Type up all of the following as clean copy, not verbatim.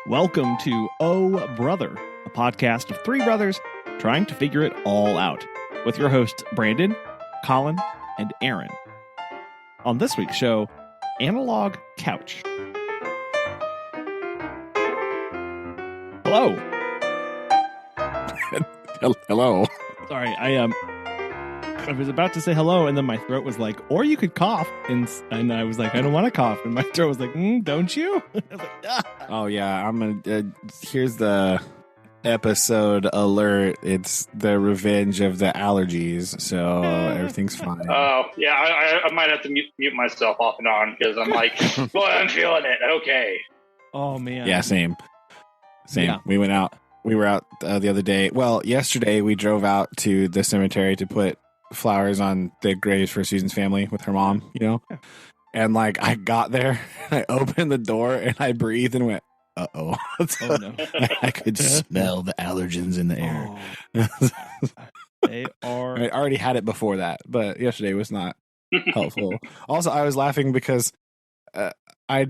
Welcome to Oh Brother, a podcast of three brothers trying to figure it all out, with your hosts Brandon, Collin, and Aaron. On this week's show, Analog Couch. Hello. Hello. Sorry, I was about to say hello, and then my throat was like, or you could cough, and I was like, I don't want to cough, and my throat was like, don't you? I was like, ah. Oh yeah, I'm gonna. Here's the episode alert. It's the revenge of the allergies, so everything's fine. Oh yeah, I might have to mute myself off and on because I'm like, boy, I'm feeling it. Okay. Oh man. Yeah, same. Yeah. We went out. We were out the other day. Well, yesterday we drove out to the cemetery to put flowers on the graves for Susan's family with her mom. You know. Yeah. And like I got there, I opened the door and I breathed and went, "Uh-oh." Oh no. I could smell the allergens in the air. They are. I already had it before that, but yesterday was not helpful. Also, I was laughing because I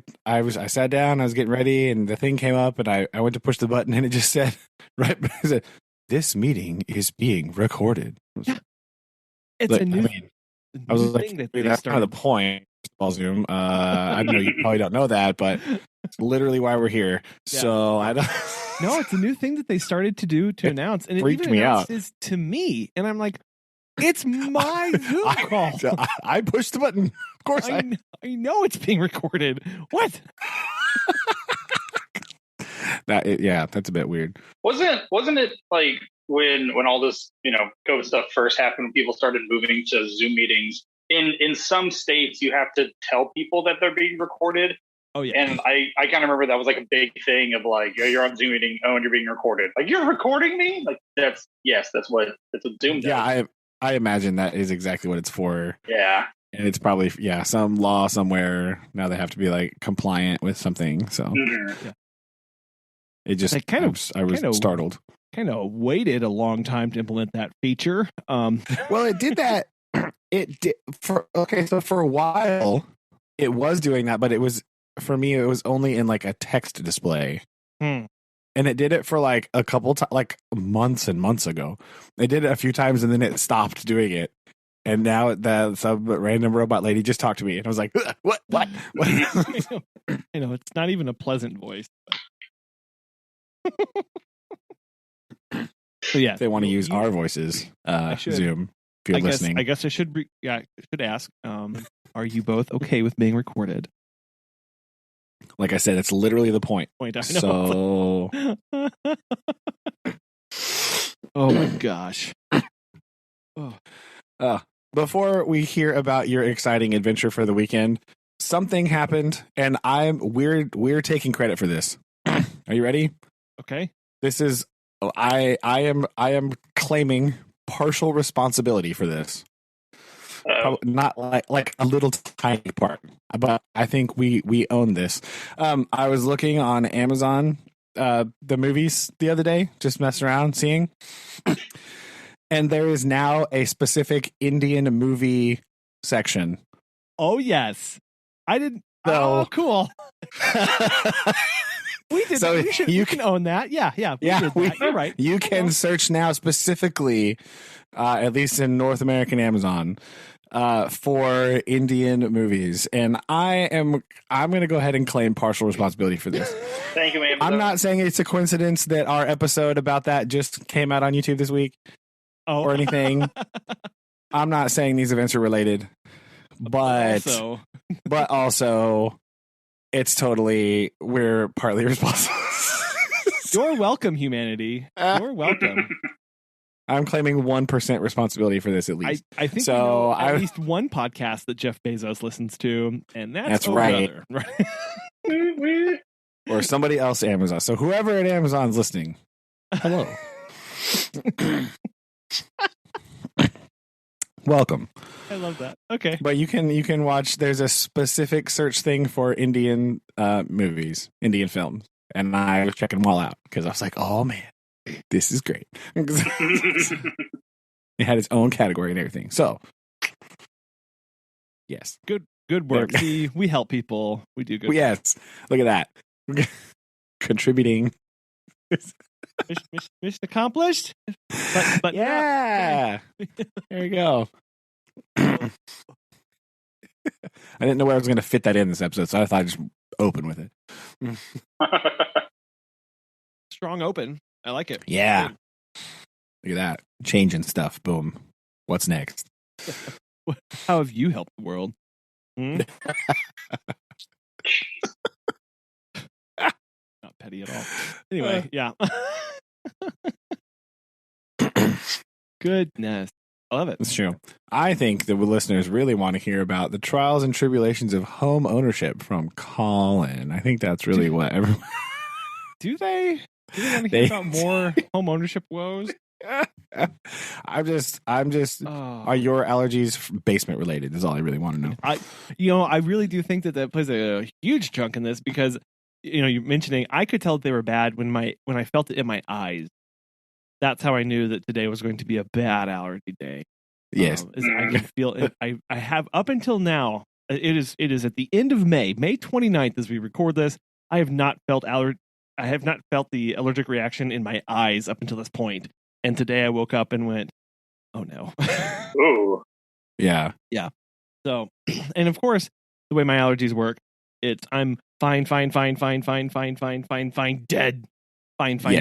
sat down, I was getting ready, and the thing came up, and I went to push the button, and it just said, right, it said, "This meeting is being recorded." Yeah. It's a new. I was like, thing that that's kind of the point. Zoom. I know you probably don't know that, but it's literally why we're here. Yeah. So I don't. No, it's a new thing that they started to do to announce, and it freaked even me out. announces to me, and I'm like, it's my Zoom call. I pushed the button. Of course, I know it's being recorded. What? That's a bit weird. Wasn't it like when all this COVID stuff first happened, when people started moving to Zoom meetings? In some states, you have to tell people that they're being recorded. Oh yeah. And I kind of remember that was like a big thing of like, you're on Zoom meeting, and you're being recorded. Like, you're recording me? Like that's what Zoom does. Yeah, I imagine that is exactly what it's for. Yeah. And it's probably some law somewhere now they have to be like compliant with something. So Mm-hmm. it just I was startled. Kind of waited a long time to implement that feature. Well, it did that. It did for a while it was doing that, but it was for me it was only in like a text display. And it did it for like a couple times, like months and months ago. It did it a few times and then it stopped doing it. And now some random robot lady just talked to me and I was like, what? I know it's not even a pleasant voice. So yeah, they want to use our voices. Zoom. If you're listening. I guess I should ask. Are you both okay with being recorded? Like I said, it's literally the point. I know. So, oh my gosh. Before we hear about your exciting adventure for the weekend, something happened, and we're taking credit for this. Are you ready? Okay. This is I am claiming partial responsibility for this. Not like a little tiny part, but I think we own this. I was looking on Amazon the movies the other day, just messing around seeing, and there is now a specific Indian movie section. Oh yes, I didn't. So, oh cool. We did. So you can own that. Yeah. You're right. You can search now specifically, at least in North American Amazon, for Indian movies, and I'm going to go ahead and claim partial responsibility for this. Thank you, Amazon. I'm not saying it's a coincidence that our episode about that just came out on YouTube this week, or anything. I'm not saying these events are related, but also. It's totally, we're partly responsible. You're welcome, humanity. You're welcome. I'm claiming 1% responsibility for this at least. I think so. At least one podcast that Jeff Bezos listens to, and that's right. Right. Or somebody else at Amazon. So whoever at Amazon's listening, hello. Welcome. I love that. Okay. But you can watch, there's a specific search thing for Indian movies, Indian films. And I was checking them all out because I was like, oh man, this is great. It had its own category and everything. So yes. Good work. See, we help people. We do good. Yes. Look at that. contributing. Mission accomplished. But yeah, there you go. I didn't know where I was going to fit that in this episode, so I thought I'd just open with it. Strong open. I like it. Yeah. Look at that. Changing stuff. Boom. What's next? How have you helped the world? Not petty at all. Anyway, yeah. Goodness. I love it. That's true. I think that the listeners really want to hear about the trials and tribulations of home ownership from Collin. I think that's really what everyone... Do they? Do they want to hear about more home ownership woes? I'm just are your allergies basement related is all I really want to know. I really do think that plays a huge chunk in this, because you're mentioning I could tell that they were bad when I felt it in my eyes. That's how I knew that today was going to be a bad allergy day. Yes. I can feel it. I have up until now. It is at the end of May 29th as we record this. I have not felt the allergic reaction in my eyes up until this point. And today I woke up and went, oh no. Ooh. Yeah. Yeah. So, and of course, the way my allergies work, I'm fine, dead. Fine. And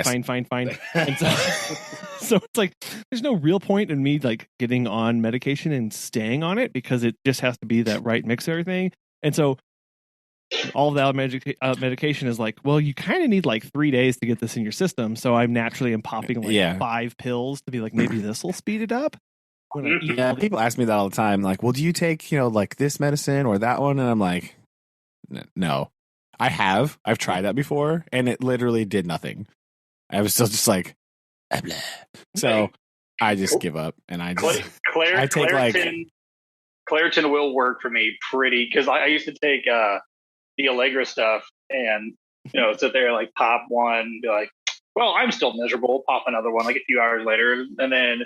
so it's like, there's no real point in me like getting on medication and staying on it, because it just has to be that right mix of everything. And so all of the medication is like, well, you kind of need like 3 days to get this in your system. So I'm naturally popping like 5 pills to be like, maybe this will speed it up. Yeah, people ask me that all the time. Like, well, do you take, like this medicine or that one? And I'm like, no. I've tried that before, and it literally did nothing. I was still just like, blah, blah. So I just give up, and I just I take Claritin will work for me pretty, because I used to take the Allegra stuff, and sit there like pop one, be like, well, I'm still miserable. Pop another one like a few hours later, and then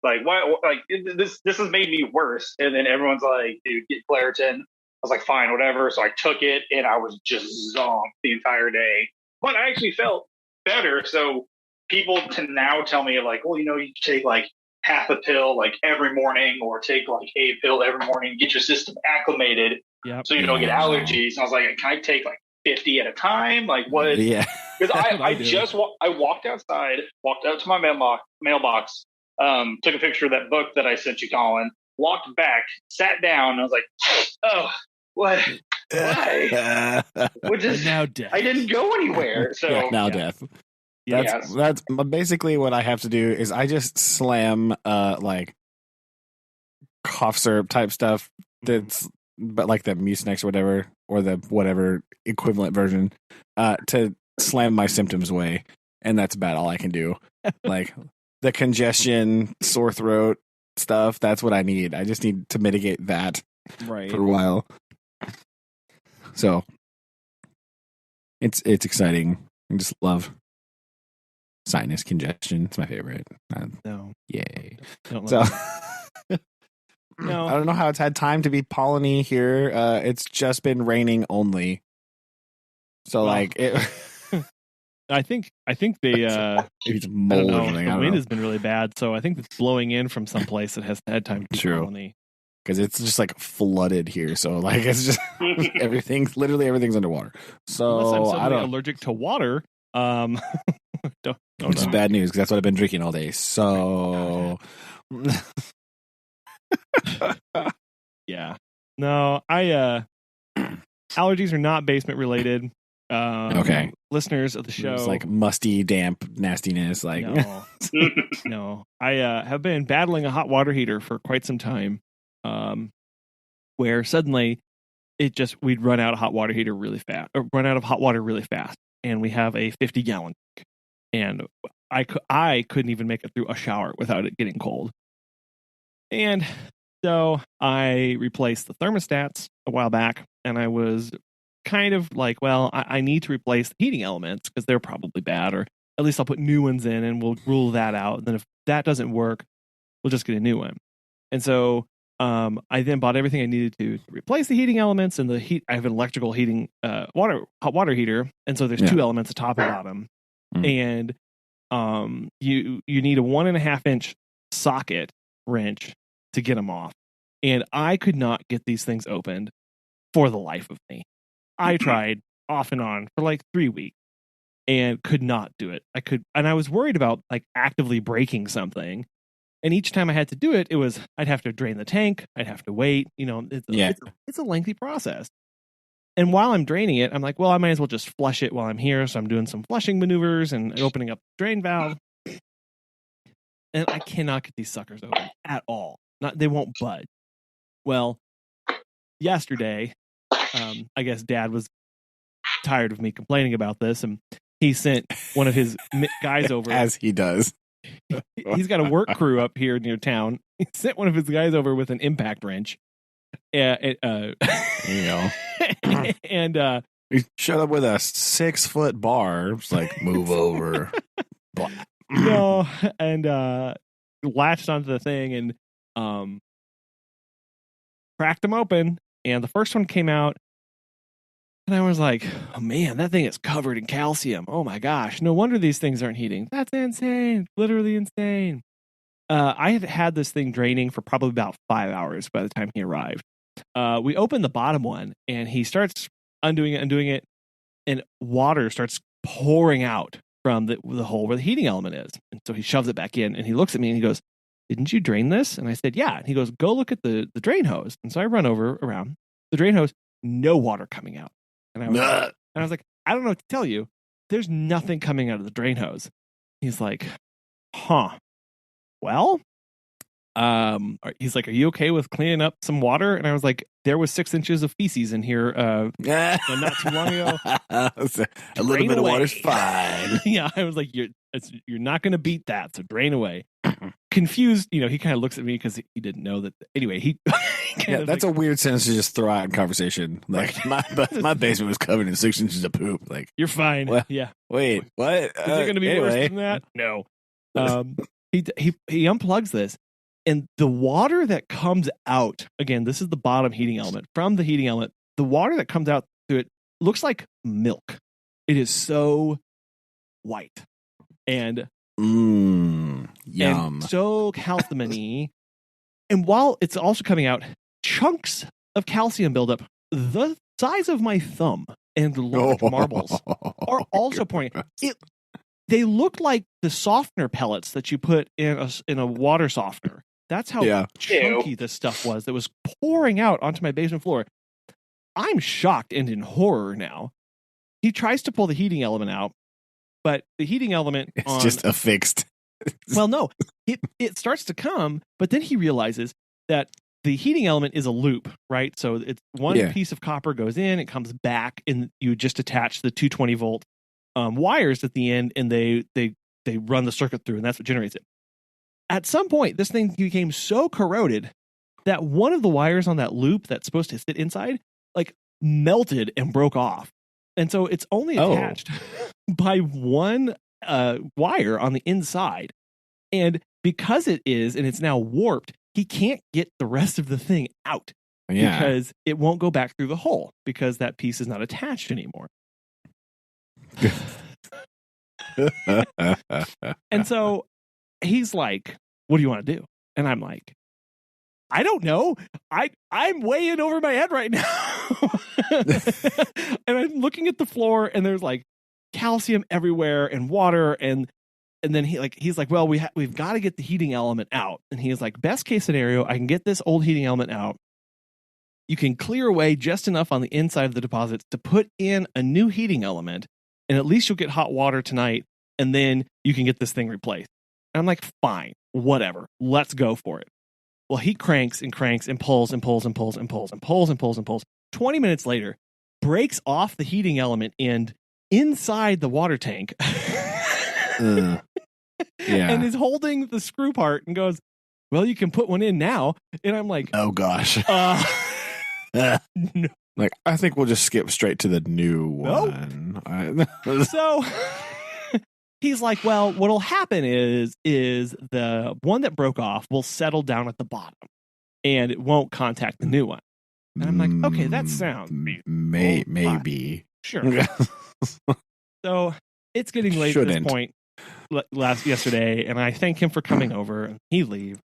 like, why? Like this has made me worse. And then everyone's like, dude, get Claritin. I was like, fine, whatever. So I took it, and I was just zonked the entire day. But I actually felt better. So people can now tell me like, well, you take like half a pill like every morning, or take like a pill every morning, get your system acclimated, so you don't get allergies. And I was like, can I take like 50 at a time? Like what? Yeah. Because I walked outside, walked out to my mailbox, took a picture of that book that I sent you, Collin, walked back, sat down, and I was like, oh, what? Why? Which is now death. I didn't go anywhere. So death. That's basically what I have to do. Is I just slam like cough syrup type stuff. That's but like the Mucinex or whatever, or the whatever equivalent version, to slam my symptoms away, and that's about all I can do. Like the congestion, sore throat stuff. That's what I need. I just need to mitigate that for a while. So it's exciting. I just love sinus congestion. It's my favorite. No. Yay. No. I don't know how it's had time to be polleny here. It's just been raining only. So like it I think they it's mold. The wind has been really bad, so I think it's blowing in from someplace that has had time to be polleny. Because it's just like flooded here, so like it's just everything's underwater. So unless I'm suddenly allergic to water, which is bad news, because that's what I've been drinking all day. So yeah, no, allergies are not basement related. Okay, listeners of the show, it's like musty, damp nastiness. Like no, I have been battling a hot water heater for quite some time. Where suddenly we'd run out of hot water heater really fast, or run out of hot water really fast, and we have a 50-gallon tank, and I couldn't even make it through a shower without it getting cold. And so I replaced the thermostats a while back, and I was kind of like, well, I need to replace the heating elements because they're probably bad, or at least I'll put new ones in and we'll rule that out. And then if that doesn't work, we'll just get a new one. And so I then bought everything I needed to replace the heating elements and the heat. I have an electrical heating, hot water heater, and so there's 2 elements, top and bottom, and you need a 1.5 inch socket wrench to get them off, and I could not get these things opened for the life of me. I tried off and on for like 3 weeks and could not do it. And I was worried about like actively breaking something. And each time I had to do it, I'd have to drain the tank. I'd have to wait. It's a lengthy process. And while I'm draining it, I'm like, well, I might as well just flush it while I'm here. So I'm doing some flushing maneuvers and opening up the drain valve. And I cannot get these suckers open at all. They won't budge. Well, yesterday, I guess Dad was tired of me complaining about this, and he sent one of his guys over. As he does. He's got a work crew up here near town. He sent one of his guys over with an impact wrench. And he showed up with a 6-foot bar. It's like, move over. No, and latched onto the thing and cracked them open. And the first one came out. And I was like, oh man, that thing is covered in calcium. Oh my gosh. No wonder these things aren't heating. That's insane. Literally insane. I had had this thing draining for probably about 5 hours by the time he arrived. We opened the bottom one and he starts undoing it, and water starts pouring out from the hole where the heating element is. And so he shoves it back in and he looks at me and he goes, didn't you drain this? And I said, yeah. And he goes, go look at the drain hose. And so I run around the drain hose, no water coming out. And I was like, I don't know what to tell you. There's nothing coming out of the drain hose. He's like, huh. Well, he's like, are you okay with cleaning up some water? And I was like, there was 6 inches of feces in here not too long ago. A little bit of water's fine. Yeah, I was like, you're not going to beat that, so drain away. Confused, he kind of looks at me because he didn't know that. Anyway, that's a weird sentence to just throw out in conversation. Like my basement was covered in 6 inches of poop. Like, you're fine. Well, yeah. Wait, what? Is it going to be worse than that? No. He unplugs this, and the water that comes out, again, this is the bottom heating element. From the heating element, the water that comes out through it looks like milk. It is so white and yum, and so calcium-y. And while it's also coming out, chunks of calcium buildup the size of my thumb and large marbles are also pouring. They look like the softener pellets that you put in a water softener. That's how chunky this stuff was that was pouring out onto my basement floor. I'm shocked and in horror now. He tries to pull the heating element out, but the heating element it's just affixed. Well, no, it starts to come, but then he realizes that the heating element is a loop, right? So it's one piece of copper goes in, it comes back, and you just attach the 220 volt wires at the end, and they run the circuit through, and that's what generates it. At some point, this thing became so corroded that one of the wires on that loop that's supposed to sit inside, like, melted and broke off. And so it's only attached by one wire on the inside. And because it's now warped, he can't get the rest of the thing out because it won't go back through the hole because that piece is not attached anymore. And so he's like, what do you want to do? And I'm like, I don't know. I'm way in over my head right now. And I'm looking at the floor and there's like calcium everywhere and water. And then he's like, well, we've got to get the heating element out. And he's like, best case scenario, I can get this old heating element out. You can clear away just enough on the inside of the deposits to put in a new heating element. And at least you'll get hot water tonight. And then you can get this thing replaced. And I'm like, fine, whatever. Let's go for it. Well, he cranks and cranks and pulls and pulls and pulls and pulls and pulls and pulls and pulls. 20 minutes later, breaks off the heating element end inside the water tank. And is holding the screw part and goes, well, you can put one in now. And I'm like, oh gosh. No. Like, I think we'll just skip straight to the new one. So he's like, well, what'll happen is the one that broke off will settle down at the bottom. and it won't contact the new one. And I'm like, okay, that sounds maybe. Sure. So it's getting late at this point yesterday, and I thank him for coming over, and he leaves.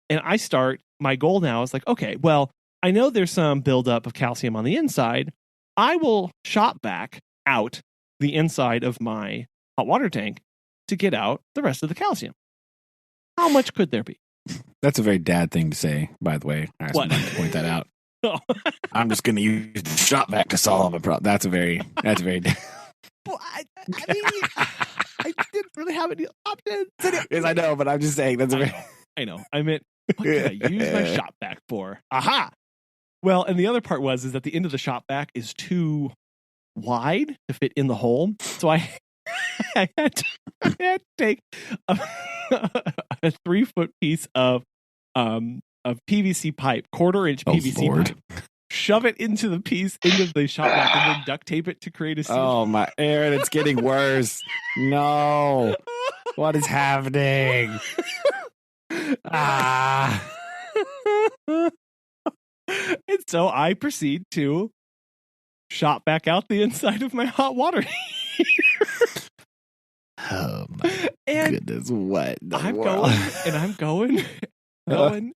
And my goal now is like, okay, well, I know there's some buildup of calcium on the inside. I will shop back out the inside of my hot water tank to get out the rest of the calcium. How much could there be? That's a very dad thing to say, by the way. I just wanted to point that out. Oh. I'm just going to use the shop back to solve a problem. That's very. Well, I mean, I didn't really have any options. Yes, I know, but I'm just saying that's a very. I know. I meant, what can I use my shop back for? Aha! Well, and the other part is that the end of the shop back is too wide to fit in the hole. So I had to take a 3-foot piece of PVC pipe, 1/4-inch PVC pipe, shove it into the shop back, and then duct tape it to create a seal. Oh my, Aaron, it's getting worse. No. What is happening? And so I proceed to shop back out the inside of my hot water heater. Oh my goodness, what? I'm going.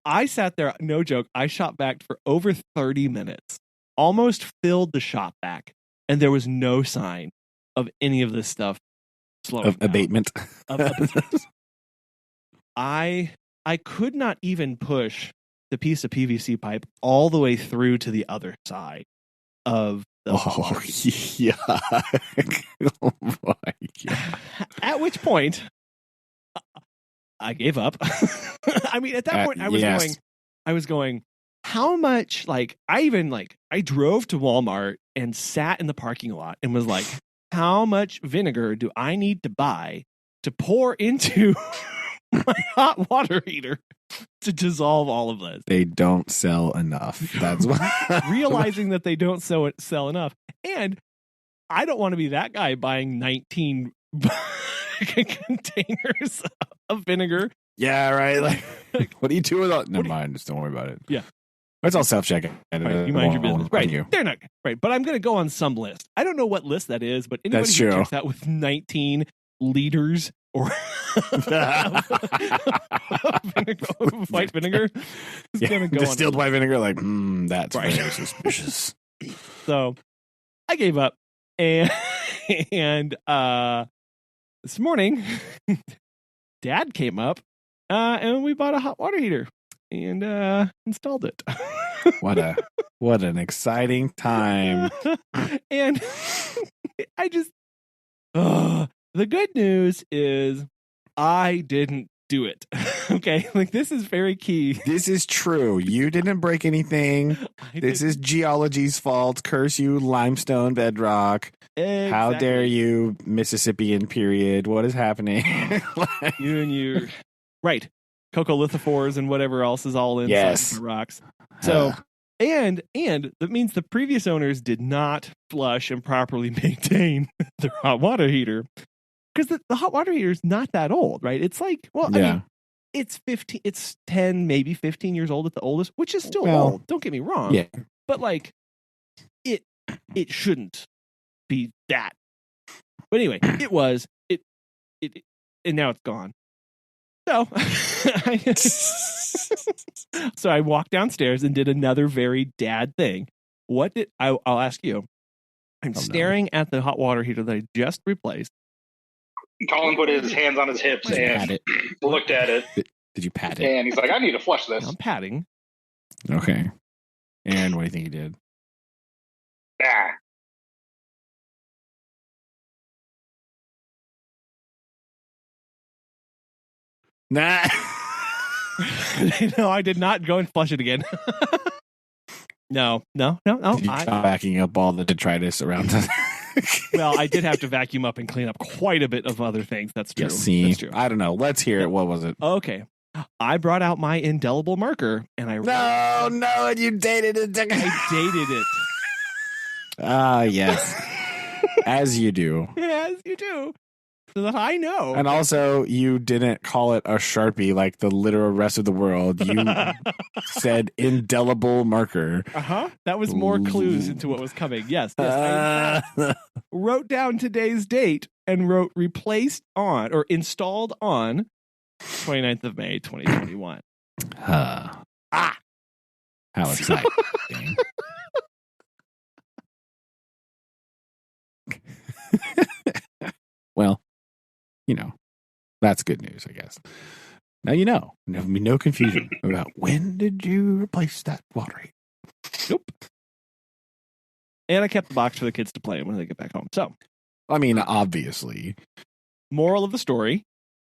I sat there, no joke, I shop back for over 30 minutes, almost filled the shop back, and there was no sign of any of this stuff slowing down. Abatement. I could not even push the piece of PVC pipe all the way through to the other side of the yuck. Oh my God. At which point I gave up. I mean, at that point I was going, how much, I drove to Walmart and sat in the parking lot and was like, how much vinegar do I need to buy to pour into my hot water heater to dissolve all of this? They don't sell enough. That's what. Realizing that they don't sell enough. And I don't want to be that guy buying 19 containers of vinegar. Yeah, right. Like, what do you do with all? Never mind. Just don't worry about it. Yeah. It's all self-checking. Right, you mind your business. Right. They're not. Right. But I'm going to go on some list. I don't know what list that is, but anybody who checks out with 19 liters or white vinegar is going to go distilled white vinegar. Like, that's right. Very suspicious. So I gave up. And this morning, Dad came up and we bought a hot water heater and installed it. What an exciting time. And I just the good news is I didn't do it. Okay, like this is very key. This is true. You didn't break anything. This is geology's fault. Curse you, limestone bedrock. Exactly. How dare you, Mississippian period? What is happening? You and you, right? Coccolithophores and whatever else is all inside the rocks. So, and that means the previous owners did not flush and properly maintain their hot water heater, because the hot water heater is not that old, right? It's like, I mean, it's 15, it's 10, maybe 15 years old at the oldest, which is still old. Don't get me wrong. Yeah. But like, it shouldn't be that. But anyway, it was, and now it's gone. So, so I walked downstairs and did another very dad thing. I'll ask you. I'm staring at the hot water heater that I just replaced. Collin put his hands on his hips and looked at it. Did you pat it? And he's like, I need to flush this. I'm patting. Okay. And what do you think he did? Nah. No, I did not go and flush it again. No. Did you backing up all the detritus around it? Well, I did have to vacuum up and clean up quite a bit of other things. That's true. That's true. I don't know. Let's hear it. What was it? Okay. I brought out my indelible marker and I No, and you dated it. I dated it. Yes. As you do. As you do. that I know. And also, you didn't call it a Sharpie like the literal rest of the world. You said indelible marker. That was more clues into what was coming. Yes. I wrote down today's date and wrote replaced on or installed on 29th of May, 2021. How exciting. Well, that's good news, I guess. Now there'll be no confusion about when did you replace that water heater. Nope. And I kept the box for the kids to play when they get back home. So, I mean, obviously. Moral of the story,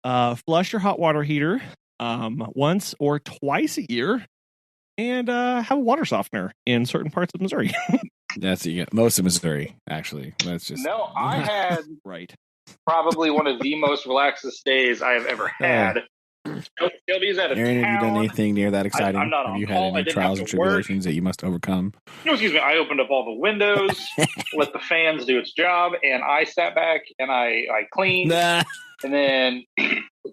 flush your hot water heater once or twice a year and have a water softener in certain parts of Missouri. That's most of Missouri, actually. That's just No, I had right. Probably one of the most relaxest days I have ever had. Shelby's out of Aaron, town. have you done anything near that exciting? I'm not have on you call. had any trials and tribulations that you must overcome? Excuse me. I opened up all the windows, let the fans do its job, and I sat back and I cleaned, and then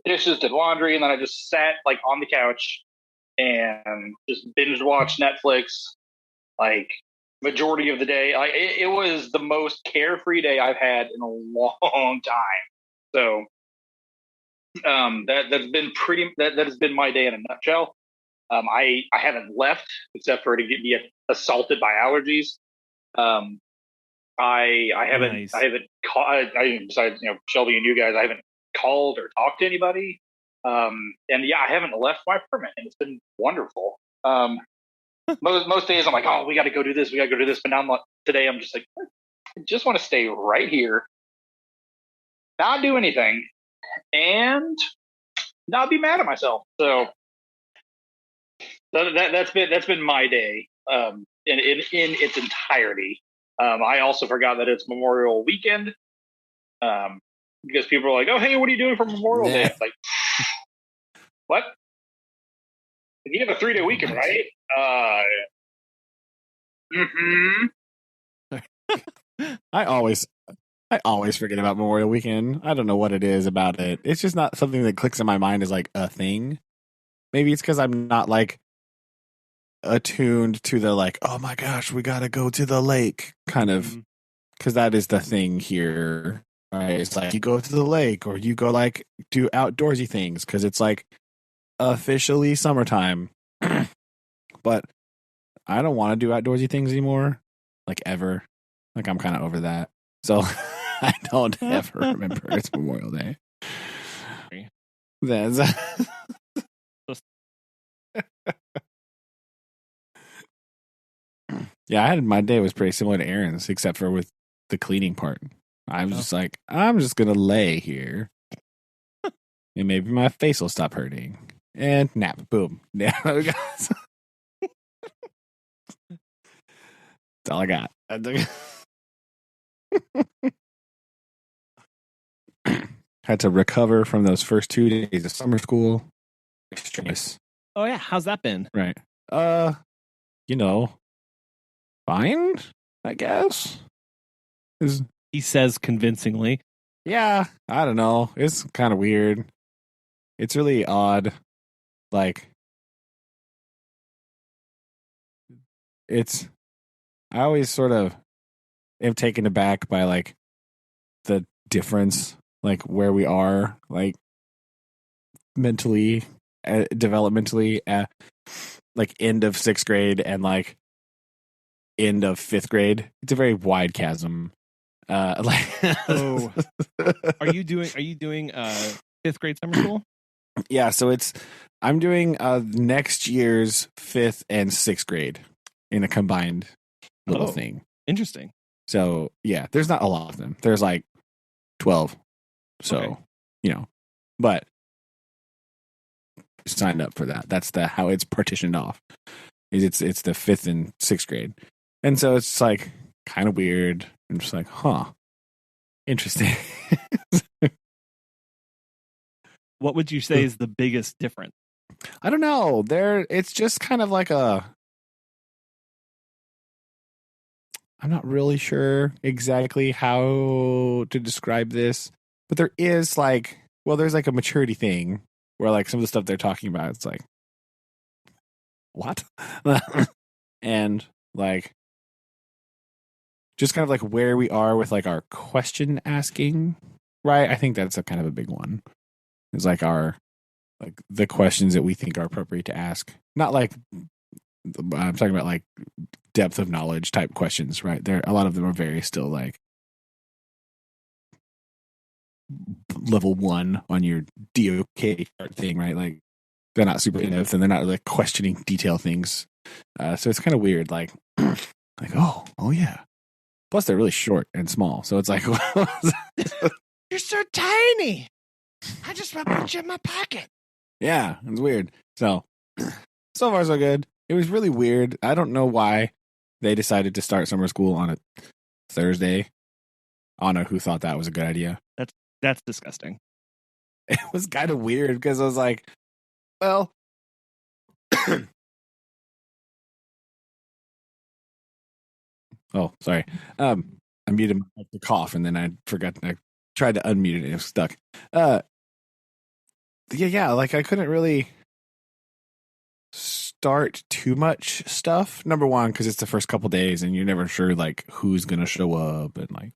dishes, did laundry, and then I just sat on the couch and just binge watched Netflix. Majority of the day, it was the most carefree day I've had in a long time. So that has been my day in a nutshell. I haven't left except for to be assaulted by allergies. I haven't Nice. I haven't besides Shelby and you guys, I haven't called or talked to anybody. And I haven't left my apartment, and it's been wonderful. Most days I'm like, oh, we got to go do this. But now today I'm just like, I just want to stay right here, not do anything, and not be mad at myself. So that's been my day in its entirety. I also forgot that it's Memorial Weekend because people are like, oh, hey, what are you doing for Memorial Day? It's like, what? You have a 3-day weekend, right? I always forget about Memorial Weekend. I don't know what it is about it. It's just not something that clicks in my mind as a thing. Maybe it's because I'm not attuned to the oh my gosh, we gotta go to the lake kind of, because that is the thing here, right? It's you go to the lake or you go do outdoorsy things because it's officially summertime. But I don't want to do outdoorsy things anymore, ever. I'm kind of over that. So I don't ever remember it's Memorial Day. That's my day was pretty similar to Aaron's, except for with the cleaning part. I'm just I'm just gonna lay here, and maybe my face will stop hurting, and nap. Boom. Yeah, that's all I got. Had to recover from those first 2 days of summer school. Stress. Oh yeah, how's that been? Right. Fine, I guess. He says convincingly. Yeah, I don't know. It's kind of weird. It's really odd. I always sort of am taken aback by the difference, where we are, mentally, developmentally, end of 6th grade and end of 5th grade. It's a very wide chasm. Oh, are you doing 5th grade summer school? Yeah, so I'm doing next year's 5th and 6th grade in a combined little thing. Interesting. So yeah, there's not a lot of them. There's 12. So, but signed up for that. That's how it's partitioned off. It's the 5th and 6th grade. And so it's kind of weird. I'm just interesting. What would you say is the biggest difference? I don't know. It's just kind of I'm not really sure exactly how to describe this. But there is like, well, there's like a maturity thing where like some of the stuff they're talking about, it's like, what? And like, just kind of like where we are with like our question asking, right? I think that's a kind of a big one. It's like the questions that we think are appropriate to ask. Not like, I'm talking about like depth of knowledge type questions, right? A lot of them are very still like level 1 on your DOK chart thing, right? Like they're not super in-depth and they're not like questioning detail things. So it's kind of weird, like oh yeah. Plus they're really short and small, so it's like you're so tiny. I just want to put you in my pocket. Yeah, it's weird. So far so good. It was really weird. I don't know why they decided to start summer school on a Thursday. I don't know who thought that was a good idea. That's disgusting. It was kind of weird because I was like, well, oh, sorry. I muted the cough and then I forgot. I tried to unmute it and it was stuck. Yeah, like I couldn't really start too much stuff. Number one, because it's the first couple days and you're never sure like who's gonna show up and like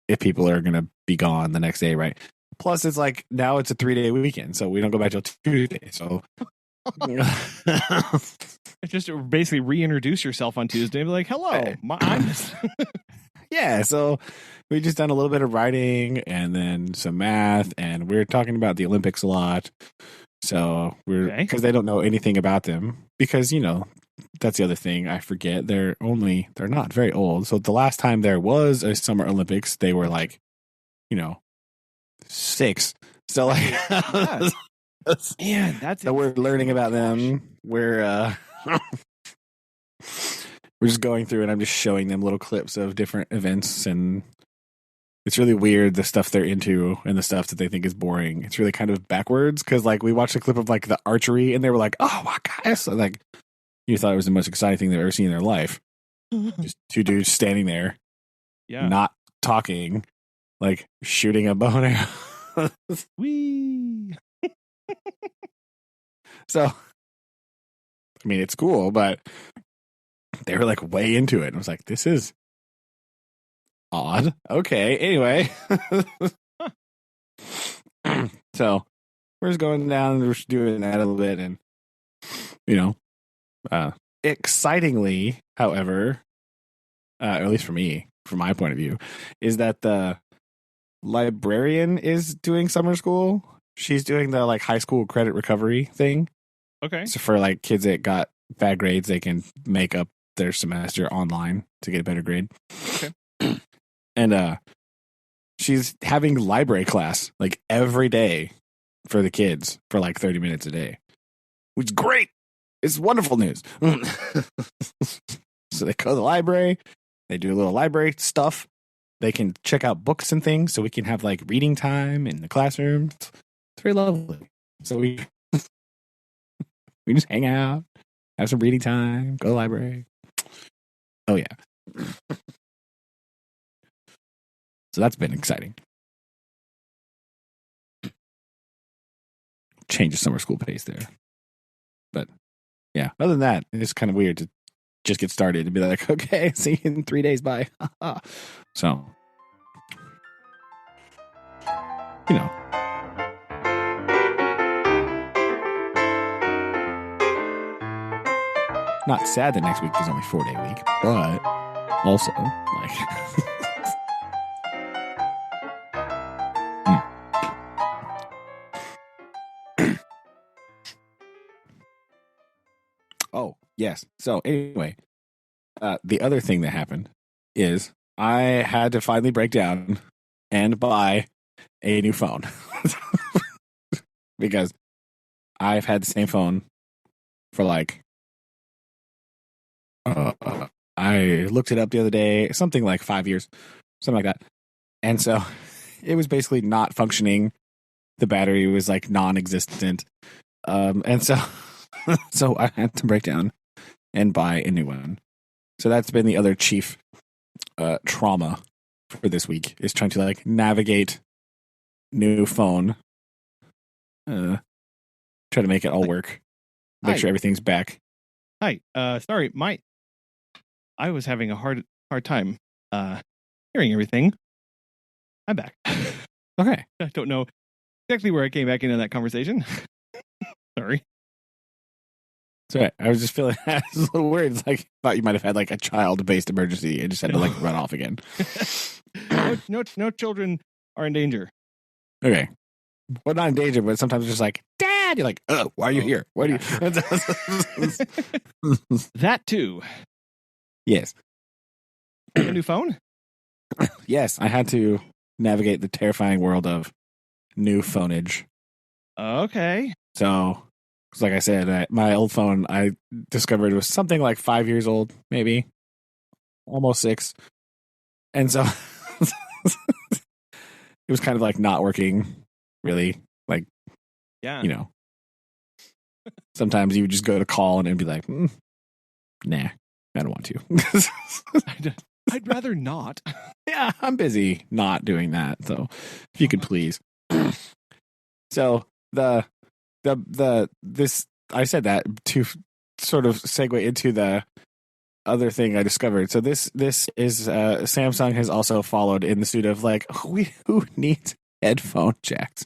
if people are gonna be gone the next day, right? Plus, it's like now it's a 3-day weekend, so we don't go back till Tuesday. So just basically reintroduce yourself on Tuesday and be like, hello, I'm yeah, so we just done a little bit of writing and then some math, and we're talking about the Olympics a lot. So because they don't know anything about them, because that's the other thing I forget. They're not very old. So the last time there was a Summer Olympics, they were like, 6. So like, man, that's so we're learning about them. We're just going through and I'm just showing them little clips of different events, and it's really weird the stuff they're into and the stuff that they think is boring. It's really kind of backwards because like we watched a clip of like the archery and they were like, oh my gosh, so, like you thought it was the most exciting thing they've ever seen in their life. Just 2 dudes standing there, not talking, like shooting a bow and arrow. Wee. So, I mean, it's cool, but they were like way into it. I was like, this is odd. Okay. Anyway. So we're just going down, we're just doing that a little bit. And, excitingly, however, at least for me, from my point of view, is that the librarian is doing summer school. She's doing the like high school credit recovery thing. Okay. So for like kids that got bad grades, they can make up their semester online to get a better grade. Okay. And she's having library class like every day for the kids for like 30 minutes a day, which is great. It's wonderful news. So they go to the library, they do a little library stuff. They can check out books and things, so we can have like reading time in the classroom. It's very lovely. So we just hang out, have some reading time, go to the library. Oh yeah. So that's been exciting. Change of summer school pace there. But yeah, other than that, it's kind of weird to just get started and be like, okay, see you in 3 days, bye. So, not sad that next week is only 4-day week, but also like Oh, yes. So anyway, the other thing that happened is I had to finally break down and buy a new phone because I've had the same phone for like, I looked it up the other day, something like 5 years, something like that. And so it was basically not functioning. The battery was like non-existent. And so I had to break down and buy a new one. So that's been the other chief trauma for this week, is trying to like navigate new phone. Try to make it all work. Make sure everything's back. Hi. Sorry, I was having a hard time hearing everything. I'm back. Okay. I don't know exactly where I came back into that conversation. Sorry. Sorry, I was just feeling it was a little weird. It's like I thought you might have had like a child-based emergency and just had to like run off again. No children are in danger. Okay. Well, not in danger, but sometimes it's just like, Dad, you're like, oh, why are you here? Why do you? That too. Yes. A new phone? Yes, I had to navigate the terrifying world of new phoneage. Okay. So, like I said, my old phone I discovered was something like 5 years old, maybe almost 6, and so it was kind of like not working. Really, like, yeah, you know, sometimes you would just go to call and it'd be like, nah, I don't want to. I'd rather not. Yeah, I'm busy not doing that. So if you could please. So this I said that to sort of segue into the other thing I discovered. So this is Samsung has also followed in the suit of like, who needs headphone jacks?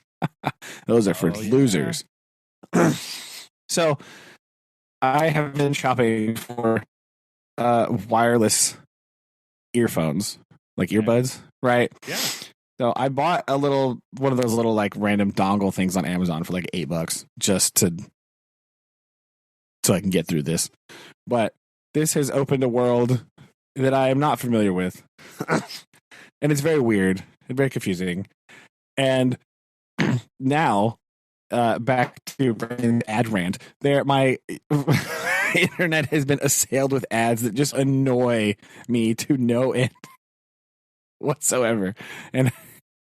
Those are for losers. So I have been shopping for wireless earphones, like earbuds, right? Yeah. So I bought one of those little like random dongle things on Amazon for like $8 just so I can get through this. But this has opened a world that I am not familiar with. And it's very weird and very confusing. And now, back to Brandon's ad rant, my internet has been assailed with ads that just annoy me to no end whatsoever. And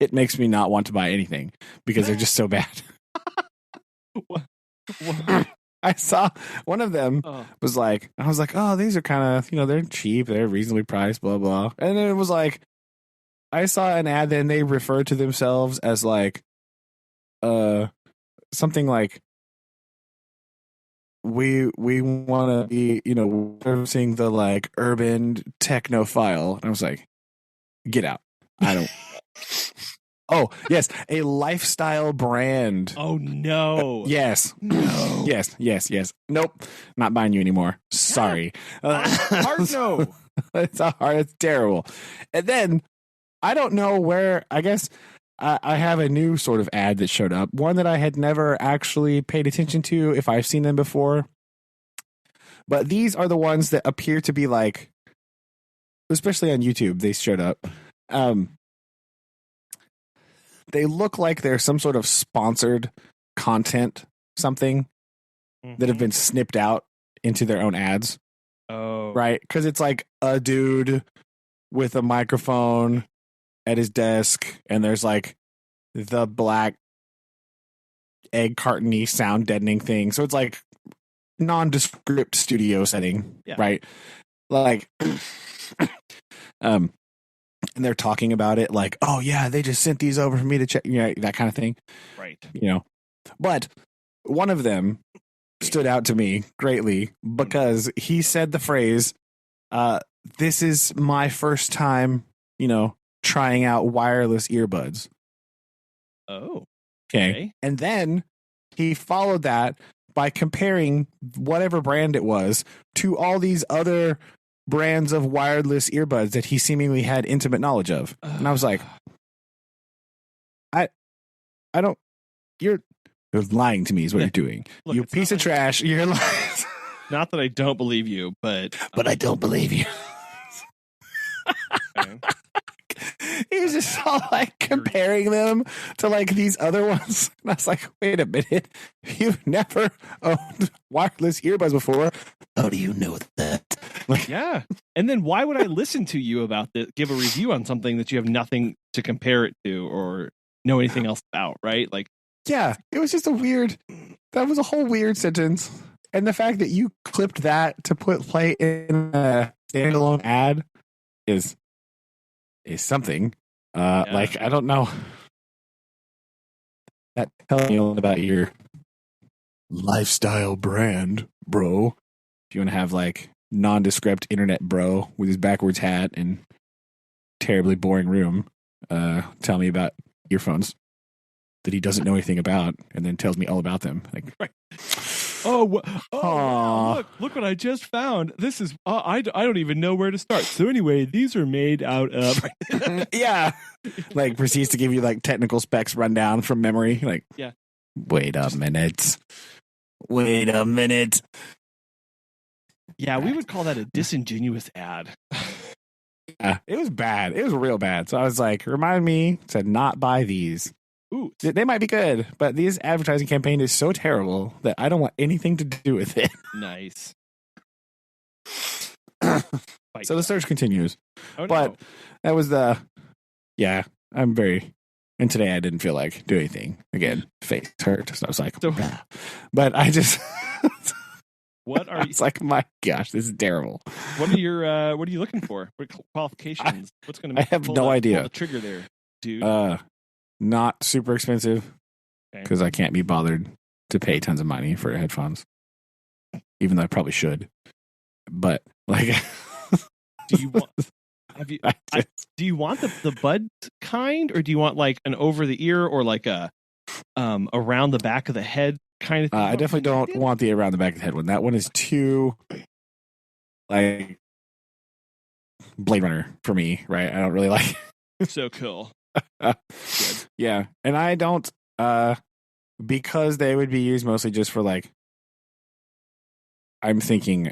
it makes me not want to buy anything because they're just so bad. I saw one of them was like, I was like, oh, these are kind of, they're cheap, they're reasonably priced, blah, blah. And then it was like, I saw an ad and they referred to themselves as like, something like, we want to be, seeing the like urban technophile. And I was like, get out. I don't. Oh, yes. A lifestyle brand. Oh, no. Yes. No. Yes. Nope. Not buying you anymore. Sorry. Hard no. It's terrible. And then I don't know where, I guess I have a new sort of ad that showed up. One that I had never actually paid attention to if I've seen them before. But these are the ones that appear to be like, especially on YouTube, they showed up. They look like they're some sort of sponsored content, something that have been snipped out into their own ads. Oh, right. Because it's like a dude with a microphone at his desk, and there's like the black egg carton-y sound deadening thing. So it's like nondescript studio setting, right? Like, and they're talking about it like, oh yeah, they just sent these over for me to check, that kind of thing. Right. But one of them stood out to me greatly because he said the phrase, this is my first time, trying out wireless earbuds. Oh. Okay. And then he followed that by comparing whatever brand it was to all these other brands of wireless earbuds that he seemingly had intimate knowledge of. And I was like, I don't, you're lying to me is what you're doing. Look, you piece of trash. You're lying. Not that I don't believe you, but I don't believe you. Okay. He was just all like comparing them to like these other ones. And I was like, wait a minute. You've never owned wireless earbuds before. How do you know that? Like, yeah. And then why would I listen to you about this, give a review on something that you have nothing to compare it to or know anything else about, right? Like, yeah, it was just that was a whole weird sentence. And the fact that you clipped that to play in a standalone ad is something. Like, I don't know. that tells me about your lifestyle brand, bro. If you want to have like nondescript internet bro with his backwards hat and terribly boring room, tell me about earphones that he doesn't know anything about, and then tells me all about them. Like, right. Wow, look what I just found. This is I don't even know where to start. So anyway, these are made out of yeah, like proceeds to give you like technical specs rundown from memory. Like, yeah, wait a minute. Yeah, we would call that a disingenuous ad. It was bad. It was real bad. So I was like, remind me to not buy these. Ooh, they might be good, but this advertising campaign is so terrible that I don't want anything to do with it. Nice. So the search continues. Oh, but no. that was I'm very, and today I didn't feel like doing anything. Again, face hurt. So I was like, bah. But I just, what are you? It's like, my gosh, this is terrible. What are you looking for? What qualifications? What's going to make I have no idea. Pull the trigger there, dude. Not super expensive because I can't be bothered to pay tons of money for headphones, even though I probably should. But like, do you want? Do you want the bud kind, or do you want like an over the ear, or like a around the back of the head kind of thing? I definitely don't want the around the back of the head one. That one is too like Blade Runner for me, right? I don't really like. So cool. Yeah, and I don't because they would be used mostly just for like, I'm thinking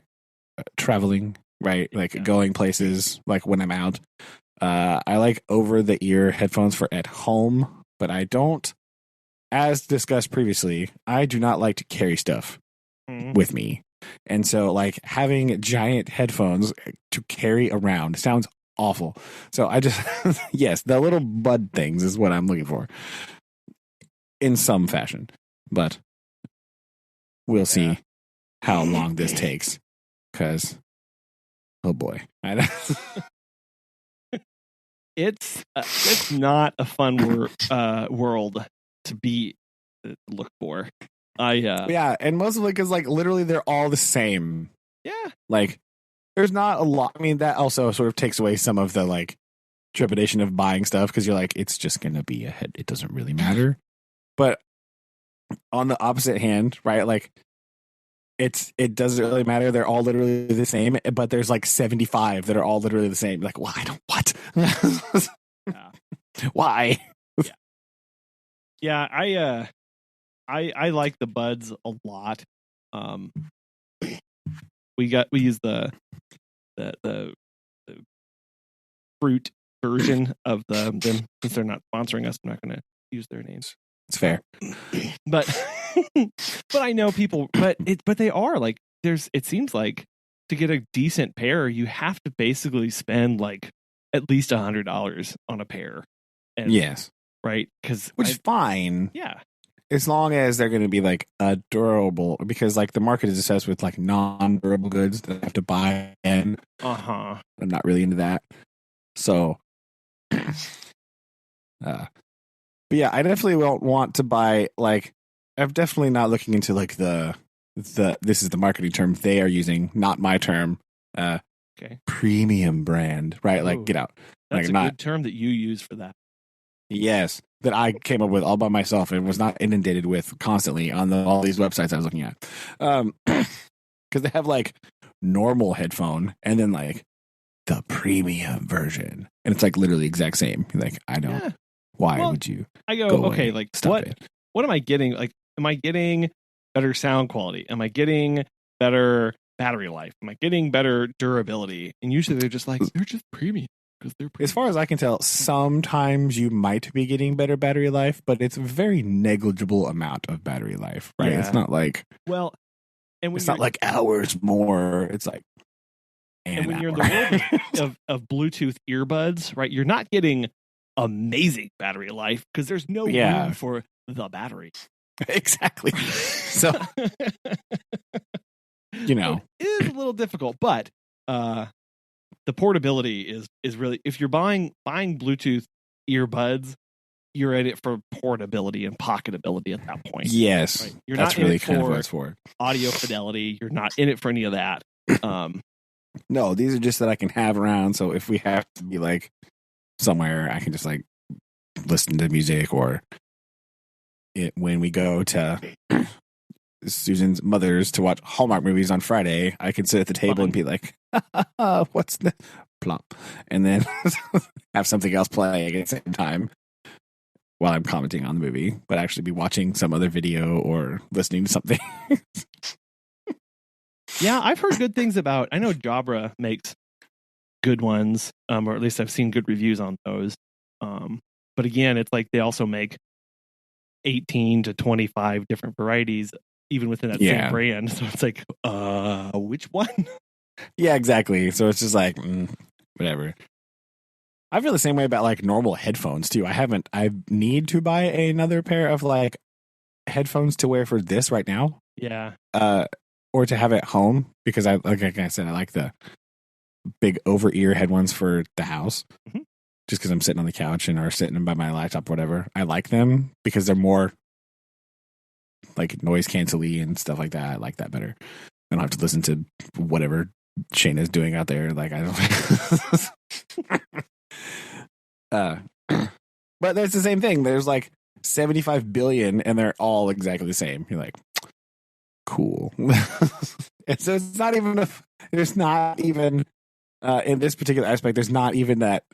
traveling, right? Like going places, like when I'm out. I like over the ear headphones for at home, but I don't, as discussed previously, I do not like to carry stuff with me. And so like having giant headphones to carry around sounds awful. So I just, yes, the little bud things is what I'm looking for in some fashion, but we'll see how long this takes because, oh boy. It's not a fun world to look for. Yeah, and mostly because like literally they're all the same. Yeah, like there's not a lot. I mean, that also sort of takes away some of the like trepidation of buying stuff because you're like, it's just gonna be a head. It doesn't really matter. But on the opposite hand, right? Like it doesn't really matter. They're all literally the same, but there's like 75 that are all literally the same. Like, well, I don't what? Why? Yeah, I like the buds a lot. We use the fruit version of them since they're not sponsoring us. I'm not going to use their names. It's fair, but I know people. But they are like it seems like to get a decent pair, you have to basically spend like at least $100 on a pair. And, yes, right, which is fine. Yeah. As long as they're going to be like durable, because like the market is obsessed with like non-durable goods that I have to buy in. I'm not really into that. So, but yeah, I definitely won't want to buy like. I'm definitely not looking into like the this is the marketing term they are using, not my term. Premium brand, right? Like, get out. That's like, a good term that you use for that. Yes, that I came up with all by myself and was not inundated with constantly on all these websites I was looking at. Because they have like normal headphone and then like the premium version, and it's like literally exact same. Like, I don't. Yeah. Why would you? I go okay. Like, what am I getting? Like, am I getting better sound quality? Am I getting better battery life? Am I getting better durability? And usually they're just premium. As far as I can tell, sometimes you might be getting better battery life, but it's a very negligible amount of battery life, right? Yeah. It's not like it's not like hours more. It's like and when you're in the world of Bluetooth earbuds, right? You're not getting amazing battery life because there's no room for the battery. Exactly. So it is a little difficult, but the portability is really, if you're buying Bluetooth earbuds, you're in it for portability and pocketability at that point. Yes, right? You're that's not really in it kind of for what it's for. audio fidelity. You're not in it for any of that. No, these are just that I can have around. So if we have to be like somewhere, I can just like listen to music, or when we go to Susan's mother's to watch Hallmark movies on Friday, I can sit at the table and be like, what's the plop? And then have something else playing at the same time while I'm commenting on the movie, but actually be watching some other video or listening to something. Yeah, I've heard good things about. I know Jabra makes good ones, or at least I've seen good reviews on those. But again, it's like they also make 18 to 25 different varieties, even within that same brand. So it's like, which one? Yeah, exactly. So it's just like, whatever. I feel the same way about like normal headphones too. I need to buy another pair of like headphones to wear for this right now. Yeah. Or to have at home, because like I said, I like the big over ear head ones for the house. Mm-hmm. Just because I'm sitting on the couch or sitting by my laptop, or whatever. I like them because they're more like noise canceling and stuff like that. I like that better. I don't have to listen to whatever Shayna's doing out there. Like I don't. But there's the same thing. There's like 75 billion, and they're all exactly the same. You're like, cool. And so it's not even in this particular aspect, there's not even that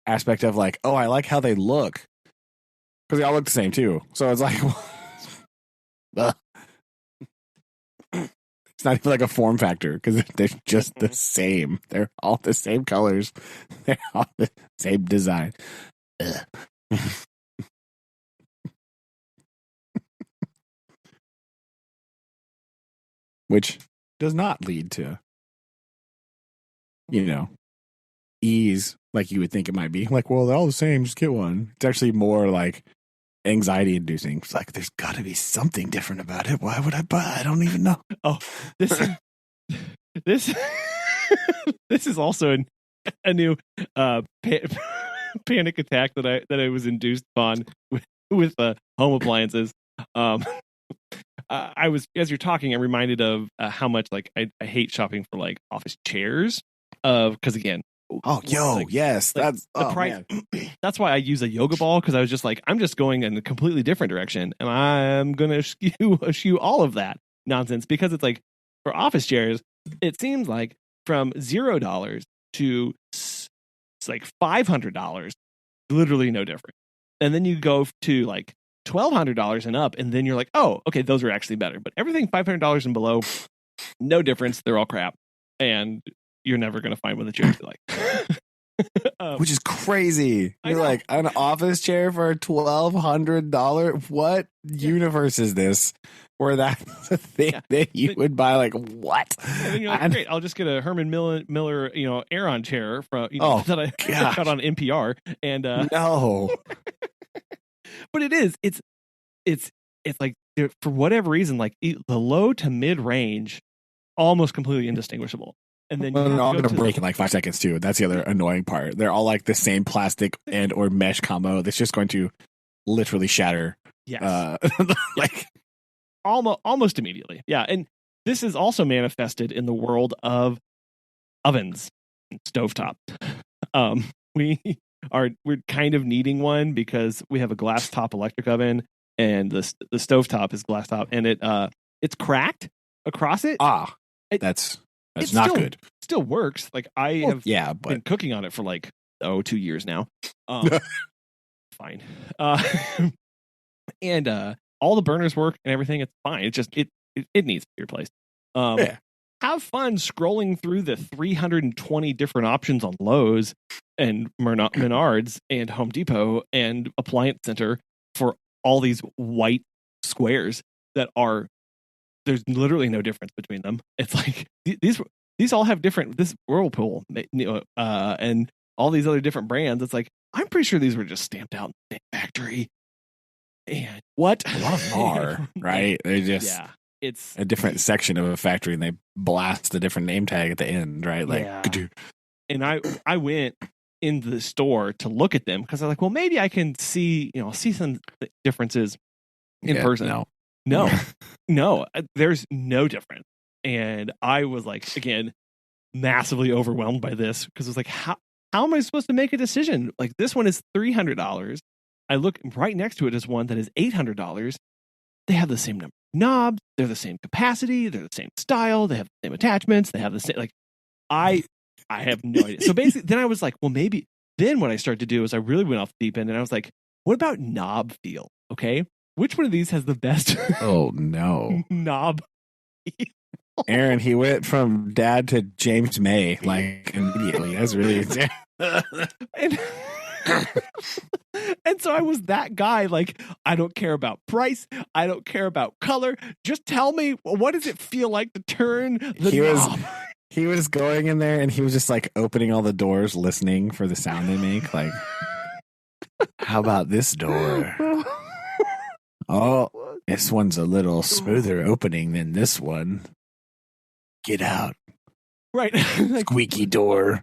aspect of like, oh, I like how they look, because they all look the same too. So it's like it's not even like a form factor, because they're just the same. They're all the same colors. They're all the same design. Which does not lead to, ease like you would think it might be. Like, well, they're all the same, just get one. It's actually more like anxiety inducing. It's like, there's got to be something different about it. Why would I buy? I don't even know. Oh, this is also a new panic attack that I was induced upon with home appliances. I was, as you're talking, I'm reminded of how much like I hate shopping for like office chairs. Because again, yes, like, that's the price. That's why I use a yoga ball, because I was just like, I'm just going in a completely different direction, and I'm gonna eschew all of that nonsense, because it's like for office chairs, it seems like from $0 to it's like $500, literally no different, and then you go to like $1,200 and up, and then you're like, oh, okay, those are actually better. But everything $500 and below, no difference. They're all crap, and you're never going to find one that you actually like. Which is crazy. You're like, an office chair for $1,200. What universe is this? Where that's the thing that you would buy? Like, what? And then you're like, great, I'll just get a Herman Miller, Aeron chair from that I got on NPR. And no. But it's like, for whatever reason, like the low to mid range, almost completely indistinguishable. And then they're all going to break in like 5 seconds too. That's the other annoying part. They're all like the same plastic and or mesh combo that's just going to literally shatter. Yes. Like almost immediately. Yeah. And this is also manifested in the world of ovens and stovetop. We're kind of needing one, because we have a glass top electric oven, and the stovetop is glass top, and it's cracked across it. That's not good. Still works. Like I have been cooking on it for like 2 years now. Fine. And all the burners work and everything. It's fine. It just it needs to be replaced. Have fun scrolling through the 320 different options on Lowe's and Menards and Home Depot and Appliance Center for all these white squares that are, there's literally no difference between them. It's like these all have different, this Whirlpool and all these other different brands. It's like, I'm pretty sure these were just stamped out in the factory. And what? A lot of them are, right? They just, it's a different section of a factory, and they blast a different name tag at the end, right? Like, and I went in the store to look at them because I'm like, well, maybe I can see, I'll see some differences in person. No, there's no difference. And I was like, again, massively overwhelmed by this because it was like, how am I supposed to make a decision? Like, this one is $300. I look right next to it is one that is $800. They have the same number of knobs. They're the same capacity. They're the same style. They have the same attachments. They have the same, like, I have no idea. So basically, then I was like, well, maybe. Then what I started to do is I really went off the deep end and I was like, what about knob feel? Okay. Which one of these has the best? Oh, no. knob feel? Aaron, he went from dad to James May, like, immediately. That's really insane. And so I was that guy, like, I don't care about price. I don't care about color. Just tell me, what does it feel like to turn the knob? He was going in there and he was just like opening all the doors, listening for the sound they make. Like, how about this door? Oh, this one's a little smoother opening than this one. Get out. Right. Like, squeaky door.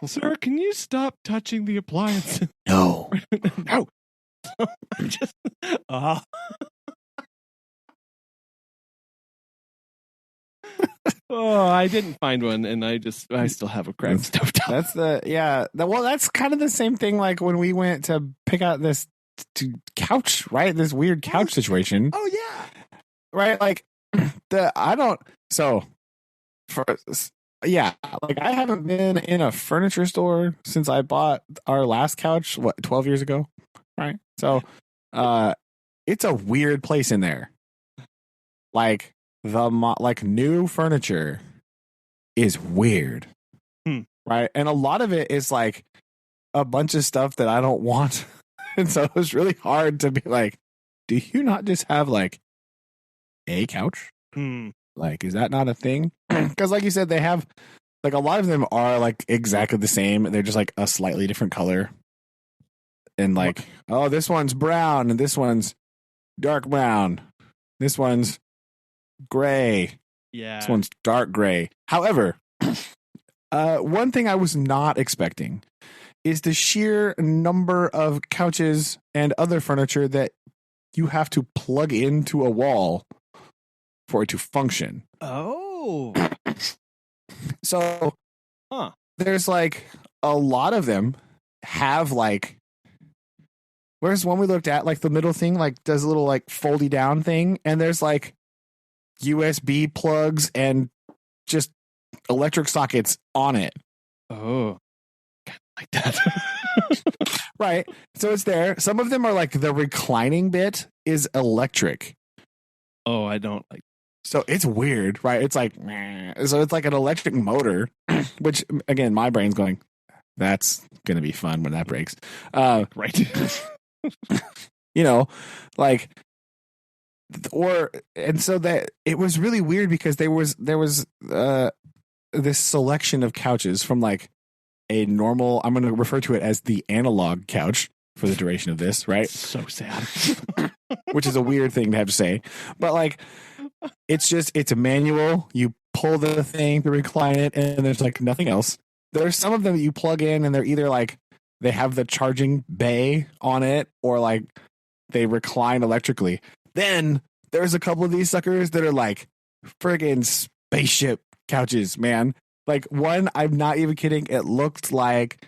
Sir, can you stop touching the appliance? No. No. Just, Oh, I didn't find one, and I still have a cracked stovetop. That's kind of the same thing. Like when we went to pick out this couch, right? This weird couch situation. Oh yeah, right. Like like I haven't been in a furniture store since I bought our last couch. 12 years ago, right? So, it's a weird place in there. Like. New furniture is weird, right? And a lot of it is like a bunch of stuff that I don't want, and so it was really hard to be like, do you not just have like a couch? Like, is that not a thing? Because like you said, they have like a lot of them are like exactly the same. They're just like a slightly different color, and like, oh, this one's brown and this one's dark brown. This one's gray. Yeah. This one's dark gray. However, one thing I was not expecting is the sheer number of couches and other furniture that you have to plug into a wall for it to function. Oh. So, there's like a lot of them have like, where's one we looked at, like the middle thing, like does a little like foldy down thing, and there's like USB plugs and just electric sockets on it. Oh, like that. Right. So it's there. Some of them are like the reclining bit is electric. Oh, I don't like. So it's weird, right? It's like, so it's like an electric motor, which again, my brain's going, that's going to be fun when that breaks. Right. Like, and so that it was really weird because there was this selection of couches from like a normal, I'm going to refer to it as the analog couch for the duration of this, right? So sad. Which is a weird thing to have to say, but like it's a manual. You pull the thing to recline it and there's like nothing else. There's some of them that you plug in and they're either like they have the charging bay on it or like they recline electrically. Then there's a couple of these suckers that are like friggin' spaceship couches, man. Like one, I'm not even kidding. It looked like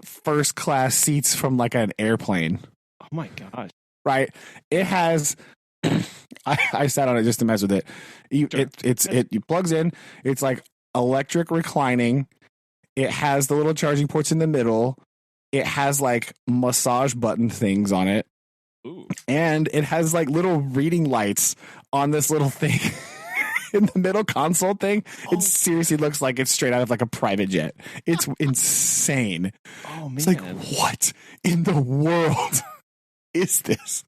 first class seats from like an airplane. Oh my gosh. Right. It has, I sat on it just to mess with it. It plugs in. It's like electric reclining. It has the little charging ports in the middle. It has like massage button things on it. Ooh. And it has like little reading lights on this little thing in the middle console thing. Oh. It seriously looks like it's straight out of like a private jet. It's insane. Oh man. It's like, what in the world is this?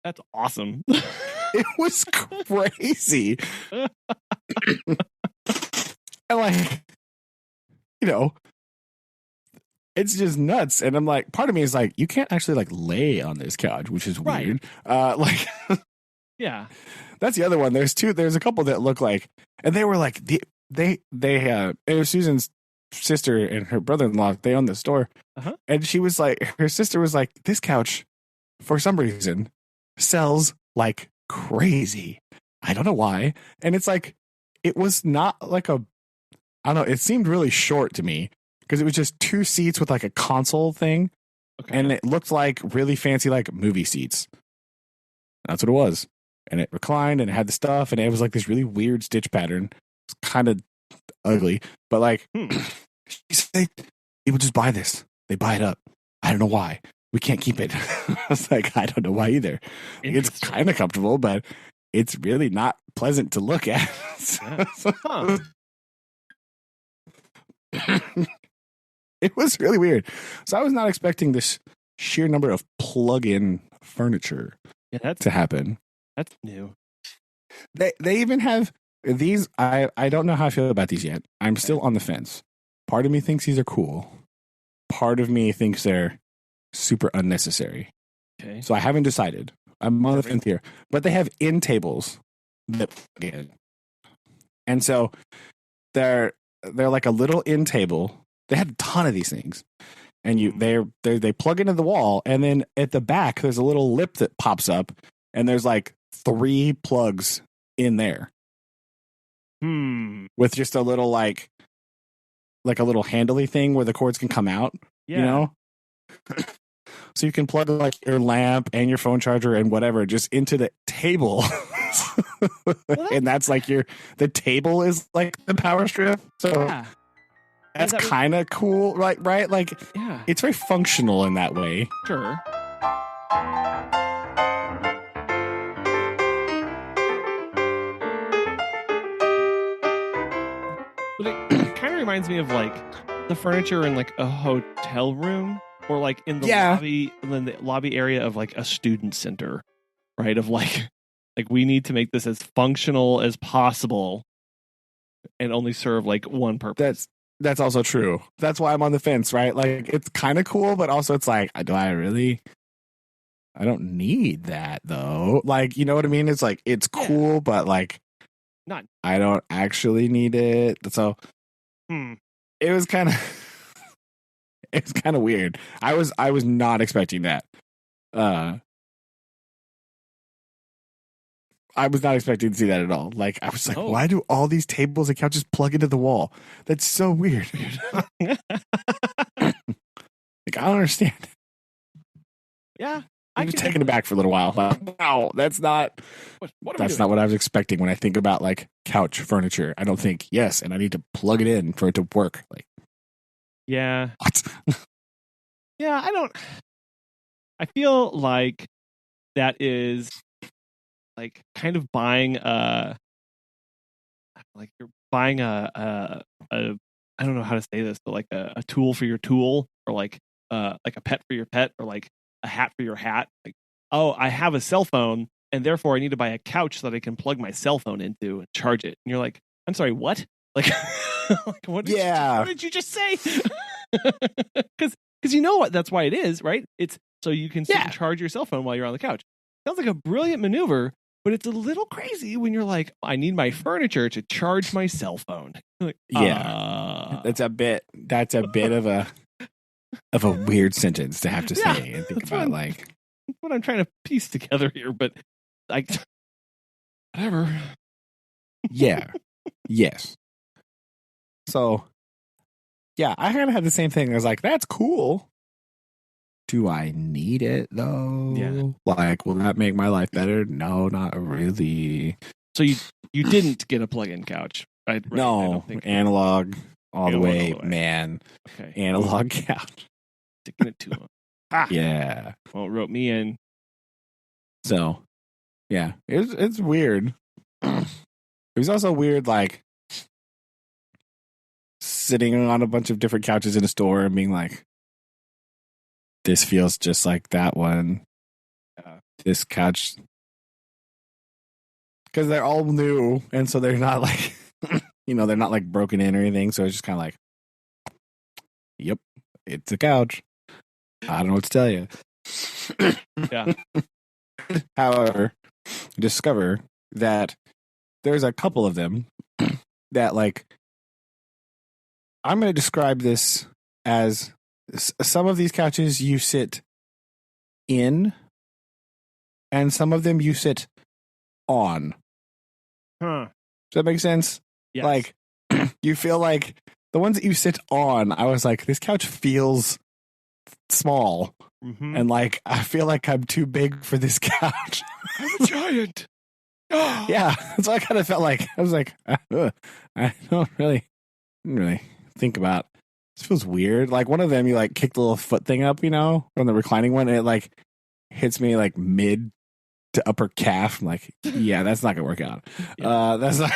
That's awesome. It was crazy. And like, it's just nuts. And I'm like, part of me is like, you can't actually like lay on this couch, which is weird. Like, yeah, that's the other one. There's a couple that look like, and they were like, it was Susan's sister and her brother-in-law, they own the store. And she was like, her sister was like, this couch, for some reason, sells like crazy. I don't know why. And it's like, it was not like I don't know, it seemed really short to me because it was just 2 seats with like a console thing. Okay. And it looked like really fancy, like movie seats. That's what it was. And it reclined and it had the stuff and it was like this really weird stitch pattern. It's kind of ugly, but like, people just buy this. They buy it up. I don't know why. We can't keep it. I was like, I don't know why either. It's kind of comfortable, but it's really not pleasant to look at. It was really weird. So I was not expecting this sheer number of plug-in furniture to happen. That's new. They even have these. I don't know how I feel about these yet. I'm still on the fence. Part of me thinks these are cool. Part of me thinks they're super unnecessary. Okay. So I haven't decided. I'm on the fence here. But they have end tables that plug in. And so they're like a little end table. They had a ton of these things. And they plug into the wall, and then at the back there's a little lip that pops up, and there's like 3 plugs in there. With just a little like a little handly thing where the cords can come out. Yeah. You know? So you can plug like your lamp and your phone charger and whatever just into the table. And that's like the table is like the power strip. So that's kind of cool, right? Like, it's very functional in that way. Sure. But it kind of reminds me of like the furniture in like a hotel room or like in the lobby area of like a student center, right? Of like we need to make this as functional as possible and only serve like one purpose. That's also true. That's why I'm on the fence, right? Like it's kind of cool, but also it's like, I don't need that though. Like, you know what I mean? It's like, it's cool, but like, I don't actually need it. So it was kind of weird. I was not expecting that. I was not expecting to see that at all. Like, I was like, why do all these tables and couches plug into the wall? That's so weird. Like, I don't understand. Yeah. I was taken aback for a little while. Wow, that's not what I was expecting when I think about like couch furniture. I don't think, yes, and I need to plug it in for it to work. Like, yeah. What? Yeah, I feel like that is like kind of buying you're buying a I don't know how to say this, but like a tool for your tool, or like a pet for your pet, or like a hat for your hat. Like, oh, I have a cell phone and therefore I need to buy a couch that I can plug my cell phone into and charge it. And you're like, I'm sorry, what? Like, what did you just say? Because you know what? That's why it is, right? It's so you can sit and charge your cell phone while you're on the couch. Sounds like a brilliant maneuver, but it's a little crazy when you're like, I need my furniture to charge my cell phone. Like, that's a bit of a weird sentence to have to say and think about. Like, that's what I'm trying to piece together here, but like, whatever. Yeah. Yes. So, yeah, I kind of had the same thing. I was like, that's cool. Do I need it though? Yeah. Like, will that make my life better? No, not really. So you didn't get a plug-in couch, right? No, analog all the way, man. Okay. Analog couch. Sticking it to him. Yeah. Well, it wrote me in. So, yeah, it's weird. It was also weird, like sitting on a bunch of different couches in a store and being like, this feels just like that one. This couch, because they're all new, and so they're not like, they're not like broken in or anything. So it's just kind of like, yep, it's a couch. I don't know what to tell you. Yeah. However, discover that there's a couple of them that like I'm going to describe this as some of these couches you sit in, and some of them you sit on. Huh. Does that make sense? Yes. Like, you feel like the ones that you sit on, I was like, this couch feels small. Mm-hmm. And like, I feel like I'm too big for this couch. I'm a giant. Yeah. That's what I kind of felt like. I was like, I didn't really think about. This feels weird. Like one of them, you like kick the little foot thing up, you know, from the reclining one, and it like hits me like mid to upper calf. I'm like, yeah, that's not gonna work out. Yeah. That's not.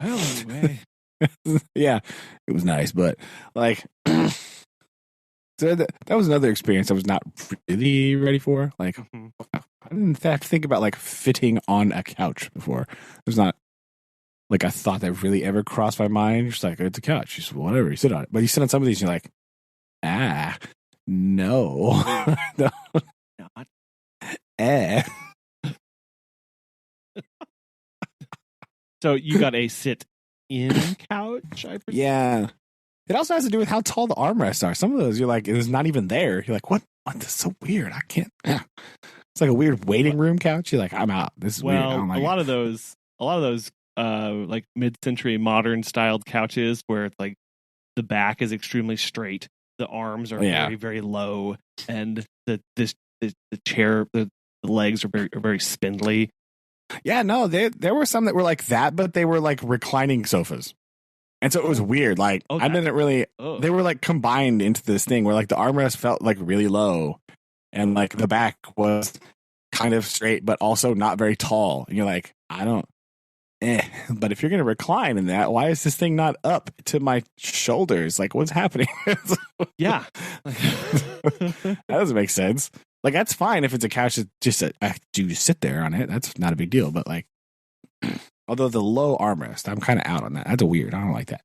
Well, anyway. Yeah, it was nice, but like, so that was another experience I was not really ready for. Like, I didn't have to think about like fitting on a couch before. There's not like a thought that really ever crossed my mind. You're just like, it's a couch. You just whatever. You sit on it, but you sit on some of these, and you're like, no, no. Not. So you got a sit-in couch, I presume? Yeah. It also has to do with how tall the armrests are. Some of those, you're like, it's not even there. You're like, what? This is so weird. I can't. It's like a weird waiting room couch. You're like, I'm out. This is weird. I don't like a lot of those, like mid-century modern styled couches where it's like the back is extremely straight, the arms are very, very low, and the chair, the legs are very spindly. Yeah, no, there were some that were like that, but they were like reclining sofas. And so it was weird. Like, I didn't really, they were like combined into this thing where like the armrest felt like really low and like the back was kind of straight, but also not very tall. And you're like, but if you're going to recline in that, why is this thing not up to my shoulders? Like, what's happening? Yeah. That doesn't make sense. Like, that's fine if it's a couch that just you sit there on it. That's not a big deal. But like, although the low armrest, I'm kind of out on that. That's weird. I don't like that.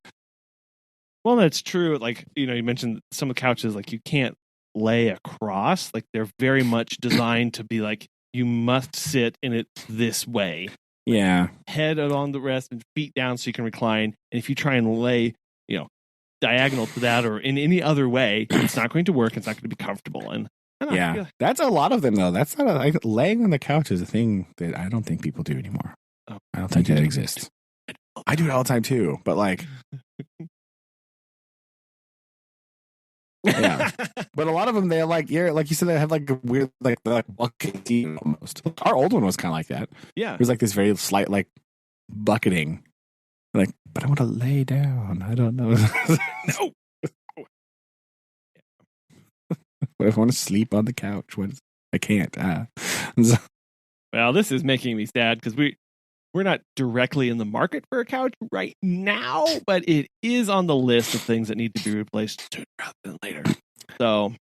Well, that's true. Like, you mentioned some of the couches, like you can't lay across. Like they're very much designed to be like, you must sit in it this way. Yeah. Head along the rest and feet down so you can recline. And if you try and lay, diagonal to that or in any other way, it's not going to work. It's not going to be comfortable. And that's a lot of them though. That's not laying on the couch is a thing that I don't think people do anymore. Oh, I don't think that exists. I do it all the time too, but like, yeah. But a lot of them, they're like, like you said, they have like a weird, like bucketing almost. Our old one was kind of like that. Yeah, it was like this very slight, like bucketing. Like, but I want to lay down. I don't know. No. What if I want to sleep on the couch? I can't. Well, this is making me sad because we're not directly in the market for a couch right now, but it is on the list of things that need to be replaced sooner rather than later. So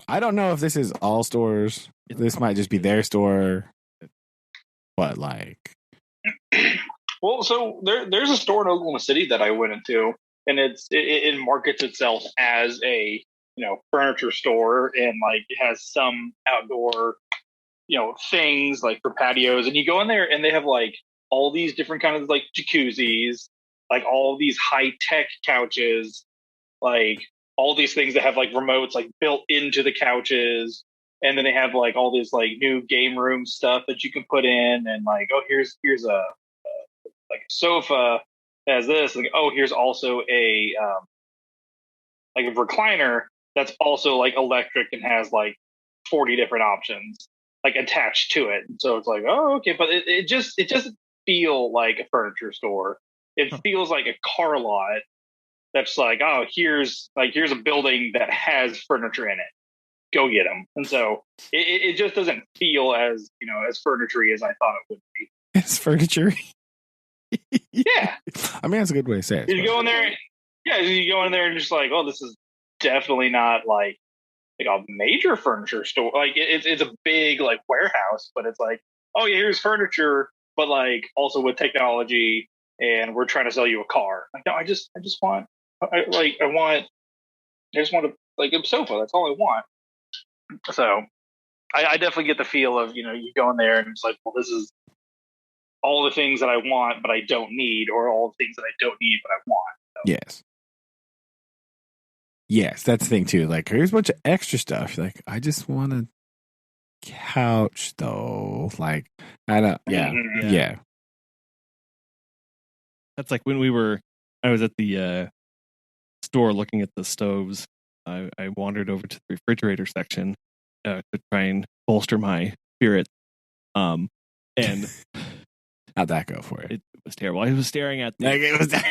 I don't know if this is all stores. This might just be their store. But like, well, so there's a store in Oklahoma City that I went into, and it markets itself as a furniture store, and like it has some outdoor things like for patios, and you go in there and they have like all these different kinds of like jacuzzis, like all these high tech couches, like all these things that have like remotes like built into the couches, and then they have like all this like new game room stuff that you can put in, and like, oh, here's a like a sofa that has this, like, oh, here's also a like a recliner that's also like electric and has like 40 different options like attached to it. And so it's like, oh, okay. But it doesn't feel like a furniture store. It feels like a car lot that's like, oh, here's a building that has furniture in it. Go get them. And so it just doesn't feel as, as furniture-y as I thought it would be. It's furniture. Yeah. I mean, that's a good way to say it. You go in there. Yeah. You go in there and just like, oh, this is definitely not like a major furniture store. Like it's a big like warehouse, but it's like, oh yeah, here's furniture, but like also with technology, and we're trying to sell you a car. Like, no, I just want like a sofa. That's all I want. So I definitely get the feel of, you go in there and it's like, well, this is all the things that I want, but I don't need, or all the things that I don't need, but I want. Yes. Yes, that's the thing too. Like, here's a bunch of extra stuff. Like, I just want a couch, though. Like, I don't. Yeah, yeah. That's like when I was at the store looking at the stoves. I wandered over to the refrigerator section to try and bolster my spirits. And how'd that go for it? It was terrible. I was staring at the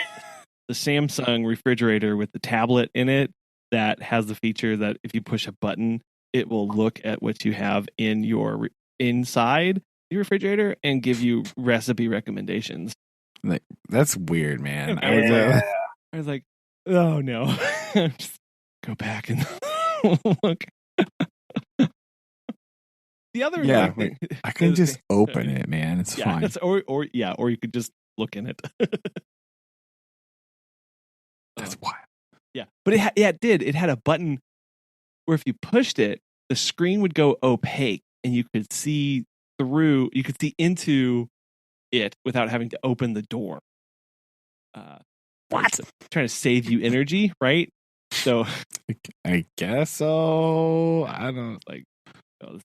Samsung refrigerator with the tablet in it that has the feature that if you push a button, it will look at what you have in your inside your refrigerator and give you recipe recommendations. Like, that's weird, man. Yeah. I was like, oh no. Just go back and look. The other thing, I can just open it, man. It's fine. Or you could just look in it. That's wild. Yeah, but it did. It had a button where if you pushed it, the screen would go opaque, and you could see through. You could see into it without having to open the door. What? Trying to save you energy, right? So, I guess so. I don't like. Oh,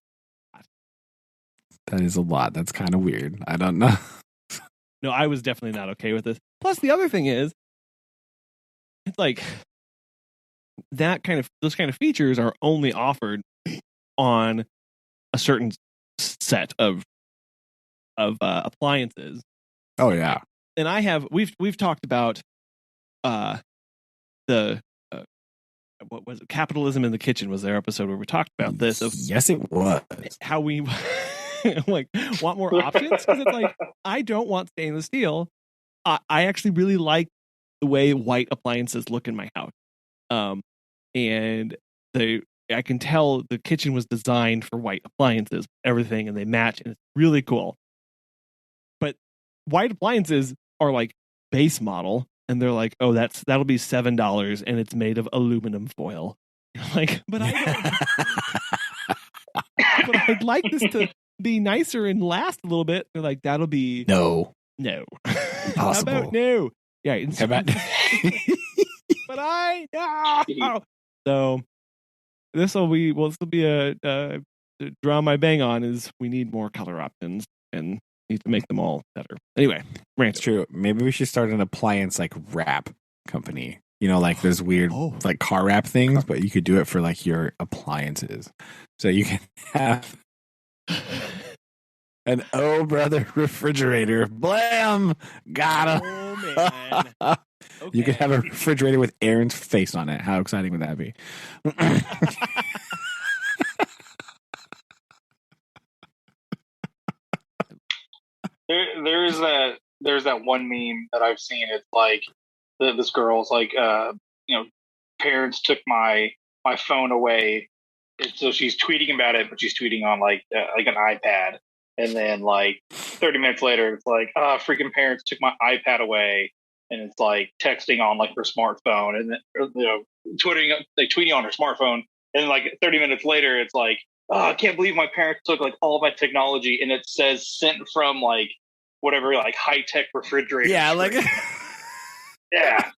that is a lot. That's kind of weird. I don't know. No, I was definitely not okay with this. Plus, the other thing is, it's like those kind of features are only offered on a certain set of appliances. Oh yeah, and we've talked about the what was it? Capitalism in the Kitchen was their episode where we talked about this. Yes, it was. How we like want more options, because it's like, I don't want stainless steel. I actually really like the way white appliances look in my house. And I can tell the kitchen was designed for white appliances, everything, and they match, and it's really cool. But white appliances are like base model, and they're like, oh, that'll be $7, and it's made of aluminum foil. Like, but but I'd like this to be nicer and last a little bit. They're like, that'll be no, impossible. How about no? Yeah, how about but no. So this will be a draw my bang on is we need more color options and need to make them all better. Anyway, it's true. Maybe we should start an appliance like wrap company. You know, like those weird like car wrap things, but you could do it for like your appliances. So you can have an Oh Brother refrigerator. Blam! Got him. Oh man. Okay. You could have a refrigerator with Aaron's face on it. How exciting would that be? There's that one meme that I've seen. It's like this girl's like, parents took my phone away. And so she's tweeting about it, but she's tweeting on like an iPad. And then like 30 minutes later, it's like, freaking parents took my iPad away. And it's like texting on like her smartphone, and then, tweeting on her smartphone. And like 30 minutes later, it's like, I can't believe my parents took like all of my technology, and it says sent from like whatever, like high tech refrigerator. Yeah, like yeah.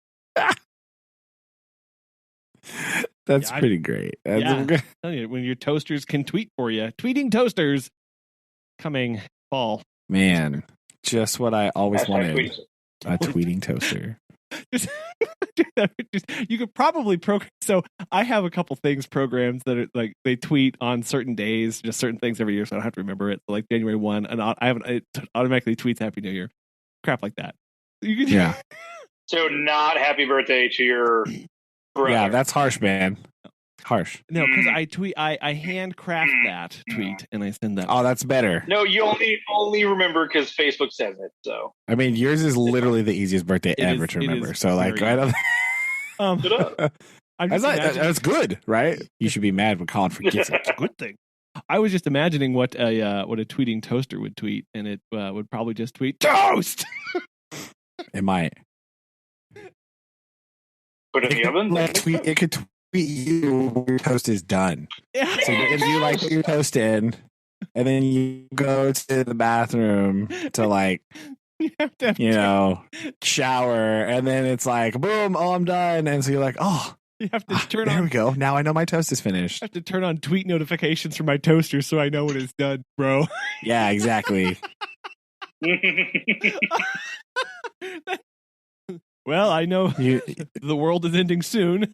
That's pretty great. That's when your toasters can tweet for you. Tweeting toasters coming fall. Man, just what I always wanted. A tweeting toaster. You could probably program. So I have a couple things programs that are like they tweet on certain days, just certain things every year, so I don't have to remember it. So like January 1, and it automatically tweets Happy New Year, crap like that. You could, So not happy birthday to your brother. Yeah, that's harsh, man. Harsh. No, because I tweet. I handcraft that tweet and I send that. Oh, that's better. No, you only remember because Facebook says it. So I mean, yours is literally the easiest birthday ever to remember. So like, right up. That's good, right? You should be mad when Collin forgets it. It's a good thing. I was just imagining what a tweeting toaster would tweet, and it would probably just tweet toast. It might put it in the oven. It could tweet you when your toast is done. Yeah. So if you like put your toast in, and then you go to the bathroom to like You have to have shower, and then it's like, boom, oh, I'm done. And so you're like, oh, you have to turn there on. we go. Now I know my toast is finished. I have to turn on tweet notifications for my toaster so I know when it's done, bro. Yeah, exactly. Well, I know the world is ending soon.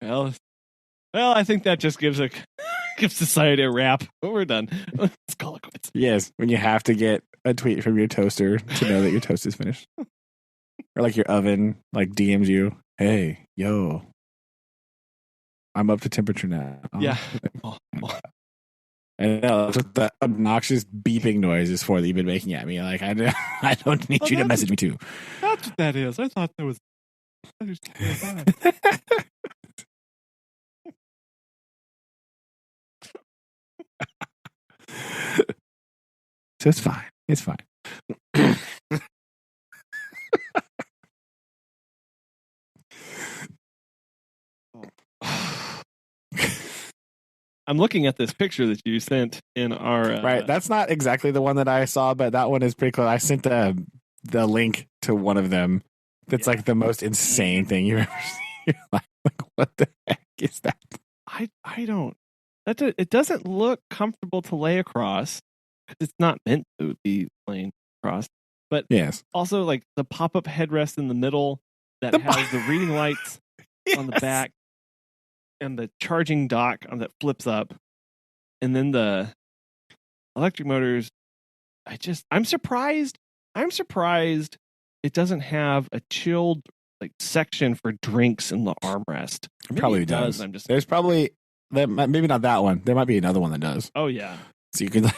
Well, I think that just gives society a wrap. But we're done. Let's call it quits. Yes, when you have to get a tweet from your toaster to know that your toast is finished. Or like your oven like DMs you, hey, yo, I'm up to temperature now. Yeah. I know that's what that obnoxious beeping noise is for that you've been making at me. Like I don't need you to message me too. That's what that is. I thought that was. So it's fine. It's fine. I'm looking at this picture that you sent in our right. That's not exactly the one that I saw, but that one is pretty close. I sent the link to one of them. That's like the most insane thing you've ever seen. Like, what the heck is that? I don't. It doesn't look comfortable to lay across because it's not meant to be laying across. But yes, also like the pop-up headrest in the middle that has the reading lights on the back. And the charging dock that flips up, and then the electric motors. I'm surprised. It doesn't have a chilled like section for drinks in the armrest. It probably does. There's probably maybe not that one. There might be another one that does. Oh yeah. So you can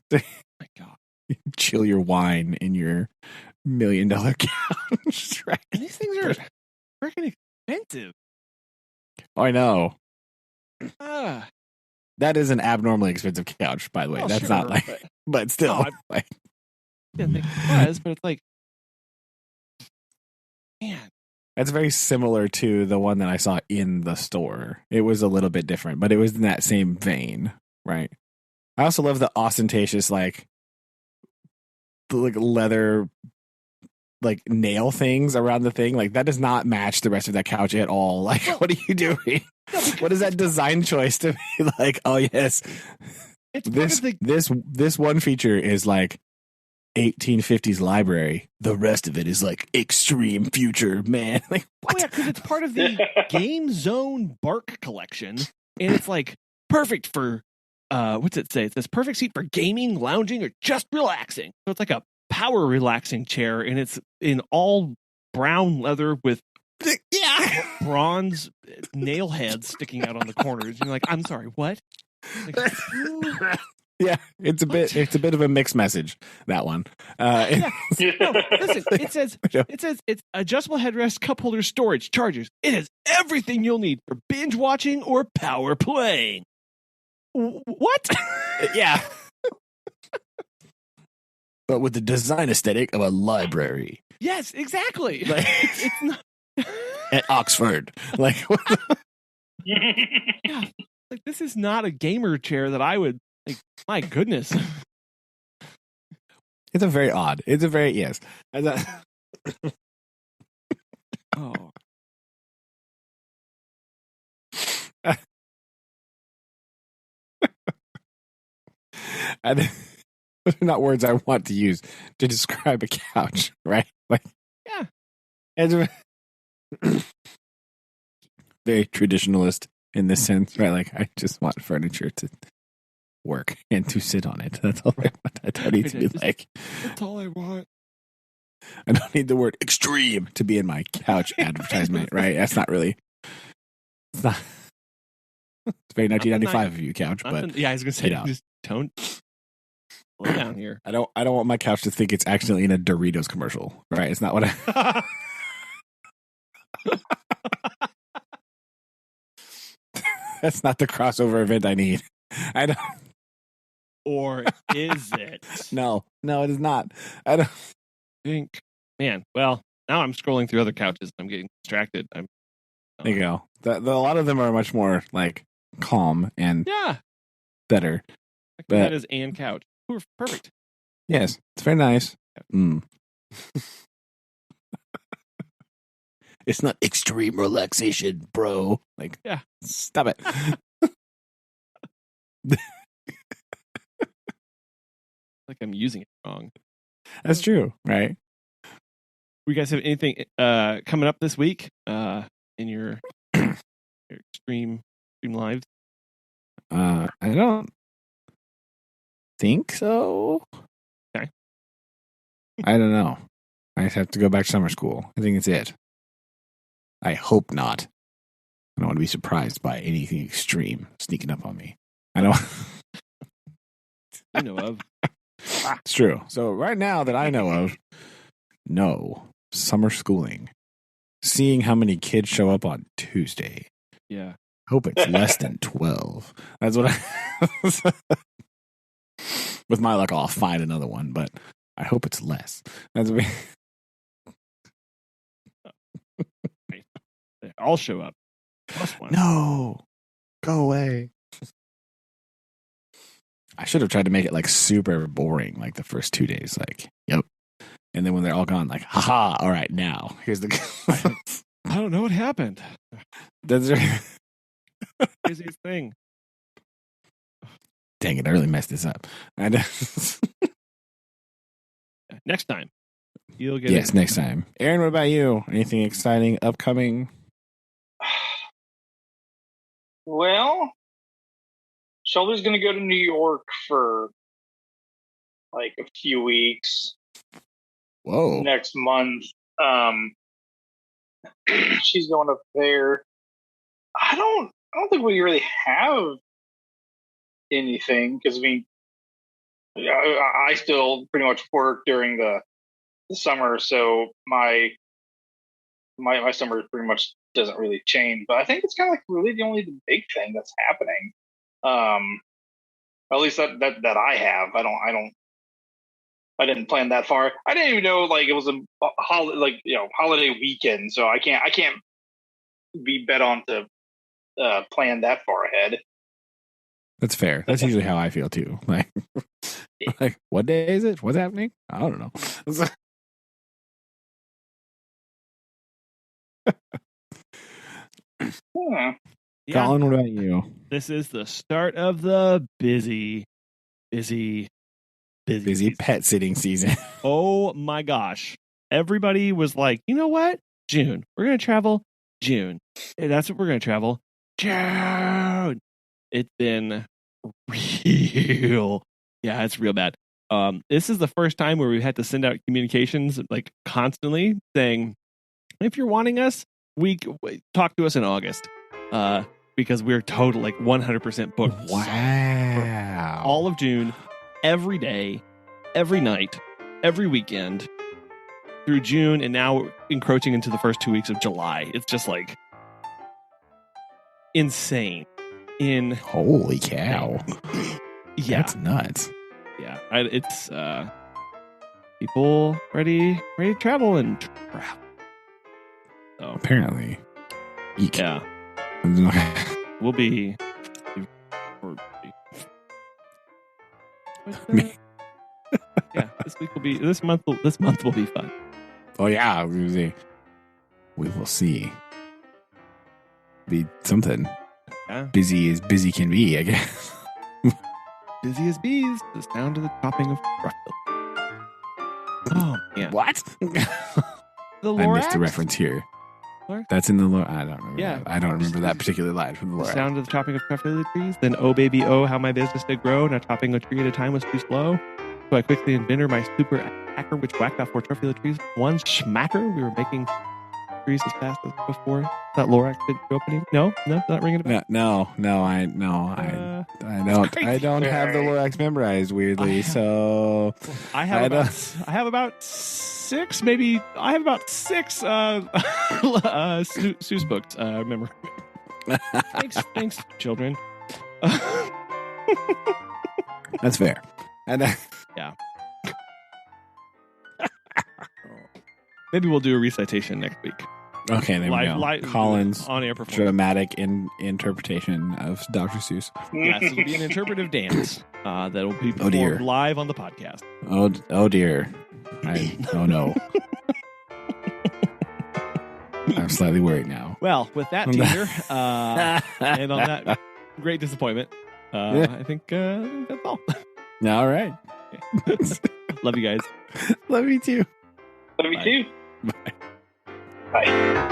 my God, chill your wine in your $1 million couch. Right? And these things are freaking expensive. I know. That is an abnormally expensive couch, by the way. That's not like, but still. I didn't think it was, but it's like, man. That's very similar to the one that I saw in the store. It was a little bit different, but it was in that same vein, right? I also love the ostentatious, like leather like nail things around the thing. Like that does not match the rest of that couch at all. Like, what are you doing? What is that design choice to be like? Oh yes, this one feature is like 1850s library. The rest of it is like extreme future, man. Like what? Oh yeah, because it's part of the Game Zone Bark collection, and it's like perfect for what's it say? It says perfect seat for gaming, lounging, or just relaxing. So it's like a power relaxing chair, and it's in all brown leather with bronze nail heads sticking out on the corners. And you're like, I'm sorry, what? Like, yeah, it's a bit of a mixed message, that one. Listen, it says it's adjustable headrest, cup holder, storage, chargers. It has everything you'll need for binge watching or power playing. What? Yeah. But with the design aesthetic of a library. Yes, exactly. Like, it's not at Oxford. Like, what the... yeah, like this is not a gamer chair that I would like. My goodness, it's a very odd. It's a very yes. Oh, those are not words I want to use to describe a couch, right? Like, yeah, it's very traditionalist in this sense, right? Like, I just want furniture to work and to sit on it. That's all I want. I don't need to be like. That's all I want. I don't need the word extreme to be in my couch advertisement, right? That's not really. It's not. It's very 1995 of you, couch, but yeah, I was gonna say just don't slow down here. I don't want my couch to think it's accidentally in a Doritos commercial, right? It's not what I. That's not the crossover event I need. I don't. Or is it? No, it is not. I don't think. Man, well, now I'm scrolling through other couches and I'm getting distracted. There you go. A lot of them are much more like calm and better. But that is and couch. Perfect. Yes, it's very nice. It's not extreme relaxation, bro. Like, stop it. Like I'm using it wrong. That's true, right? We guys have anything coming up this week in your extreme lives? I don't think so. Okay. I don't know. I just have to go back to summer school. I think it's it. I hope not. I don't want to be surprised by anything extreme sneaking up on me. I know. You know of. It's true. So right now that I know of, no summer schooling. Seeing how many kids show up on Tuesday. Yeah. Hope it's less than 12. That's what I... With my luck, I'll find another one, but I hope it's less. That's what They all show up. Plus one. No. Go away. I should have tried to make it like super boring, like the first 2 days. Like, yep. And then when they're all gone, like, haha, all right, now. Here's the... I don't know what happened. That's right. Craziest thing. Dang it, I really messed this up. Next time. You'll get Yes, next time. Aaron, what about you? Anything exciting upcoming? Well, Shelby's going to go to New York for like a few weeks. Whoa. Next month. She's going up there. I don't think we really have anything because I mean, I still pretty much work during the summer, so my summer pretty much doesn't really change. But I think it's kind of like really the big thing that's happening. At least that I have. I didn't plan that far. I didn't even know like it was a holiday weekend, so I can't be bet on to plan that far ahead. That's fair. That's usually how I feel too. Like what day is it? What's happening? I don't know. Yeah. Collin, what about you? This is the start of the busy pet sitting season. Oh my gosh. Everybody was like, you know what? June. We're going to travel June. That's what we're going to travel. June. It's been real. Yeah, it's real bad. This is the first time where we've had to send out communications like constantly saying, if you're wanting us, talk to us in August. Because we're total like 100% booked. Wow. For all of June, every day, every night, every weekend through June, and now encroaching into the first 2 weeks of July. It's just like insane. Holy cow. Yeah. That's nuts. Yeah. It's people ready to travel and travel. So apparently. Eek. Yeah. We'll be yeah, this month will be fun. Oh yeah, we will see. Be something. Yeah. Busy as busy can be, I guess. Busy as bees, the sound of the chopping of brush. Oh yeah. What? I missed the reference here. What? That's in the lore. I don't remember. Yeah. That. I don't remember that particular line from the lore. The sound of the chopping of truffle trees. Then, oh baby, oh how my business did grow. Now chopping a tree at a time was too slow. So I quickly invented my super hacker, which whacked off 4 truffle trees. One schmacker. We were making trees as fast as before. That Lorax did go opening. No, not ringing a bell. No. I don't have the Lorax memorized. Weirdly, so I have about 6, maybe. I have about 6 Seuss books. Remember? Thanks, children. That's fair. And yeah. Maybe we'll do a recitation next week. Okay, there we go. Collin's on-air performance. Dramatic interpretation of Dr. Seuss. Yes, it'll be an interpretive dance that will be performed live on the podcast. Oh dear. Oh no. I'm slightly worried now. Well, with that teaser and on that great disappointment, I think that's all. All right. Love you guys. Love you too. Love you too. Bye. Bye.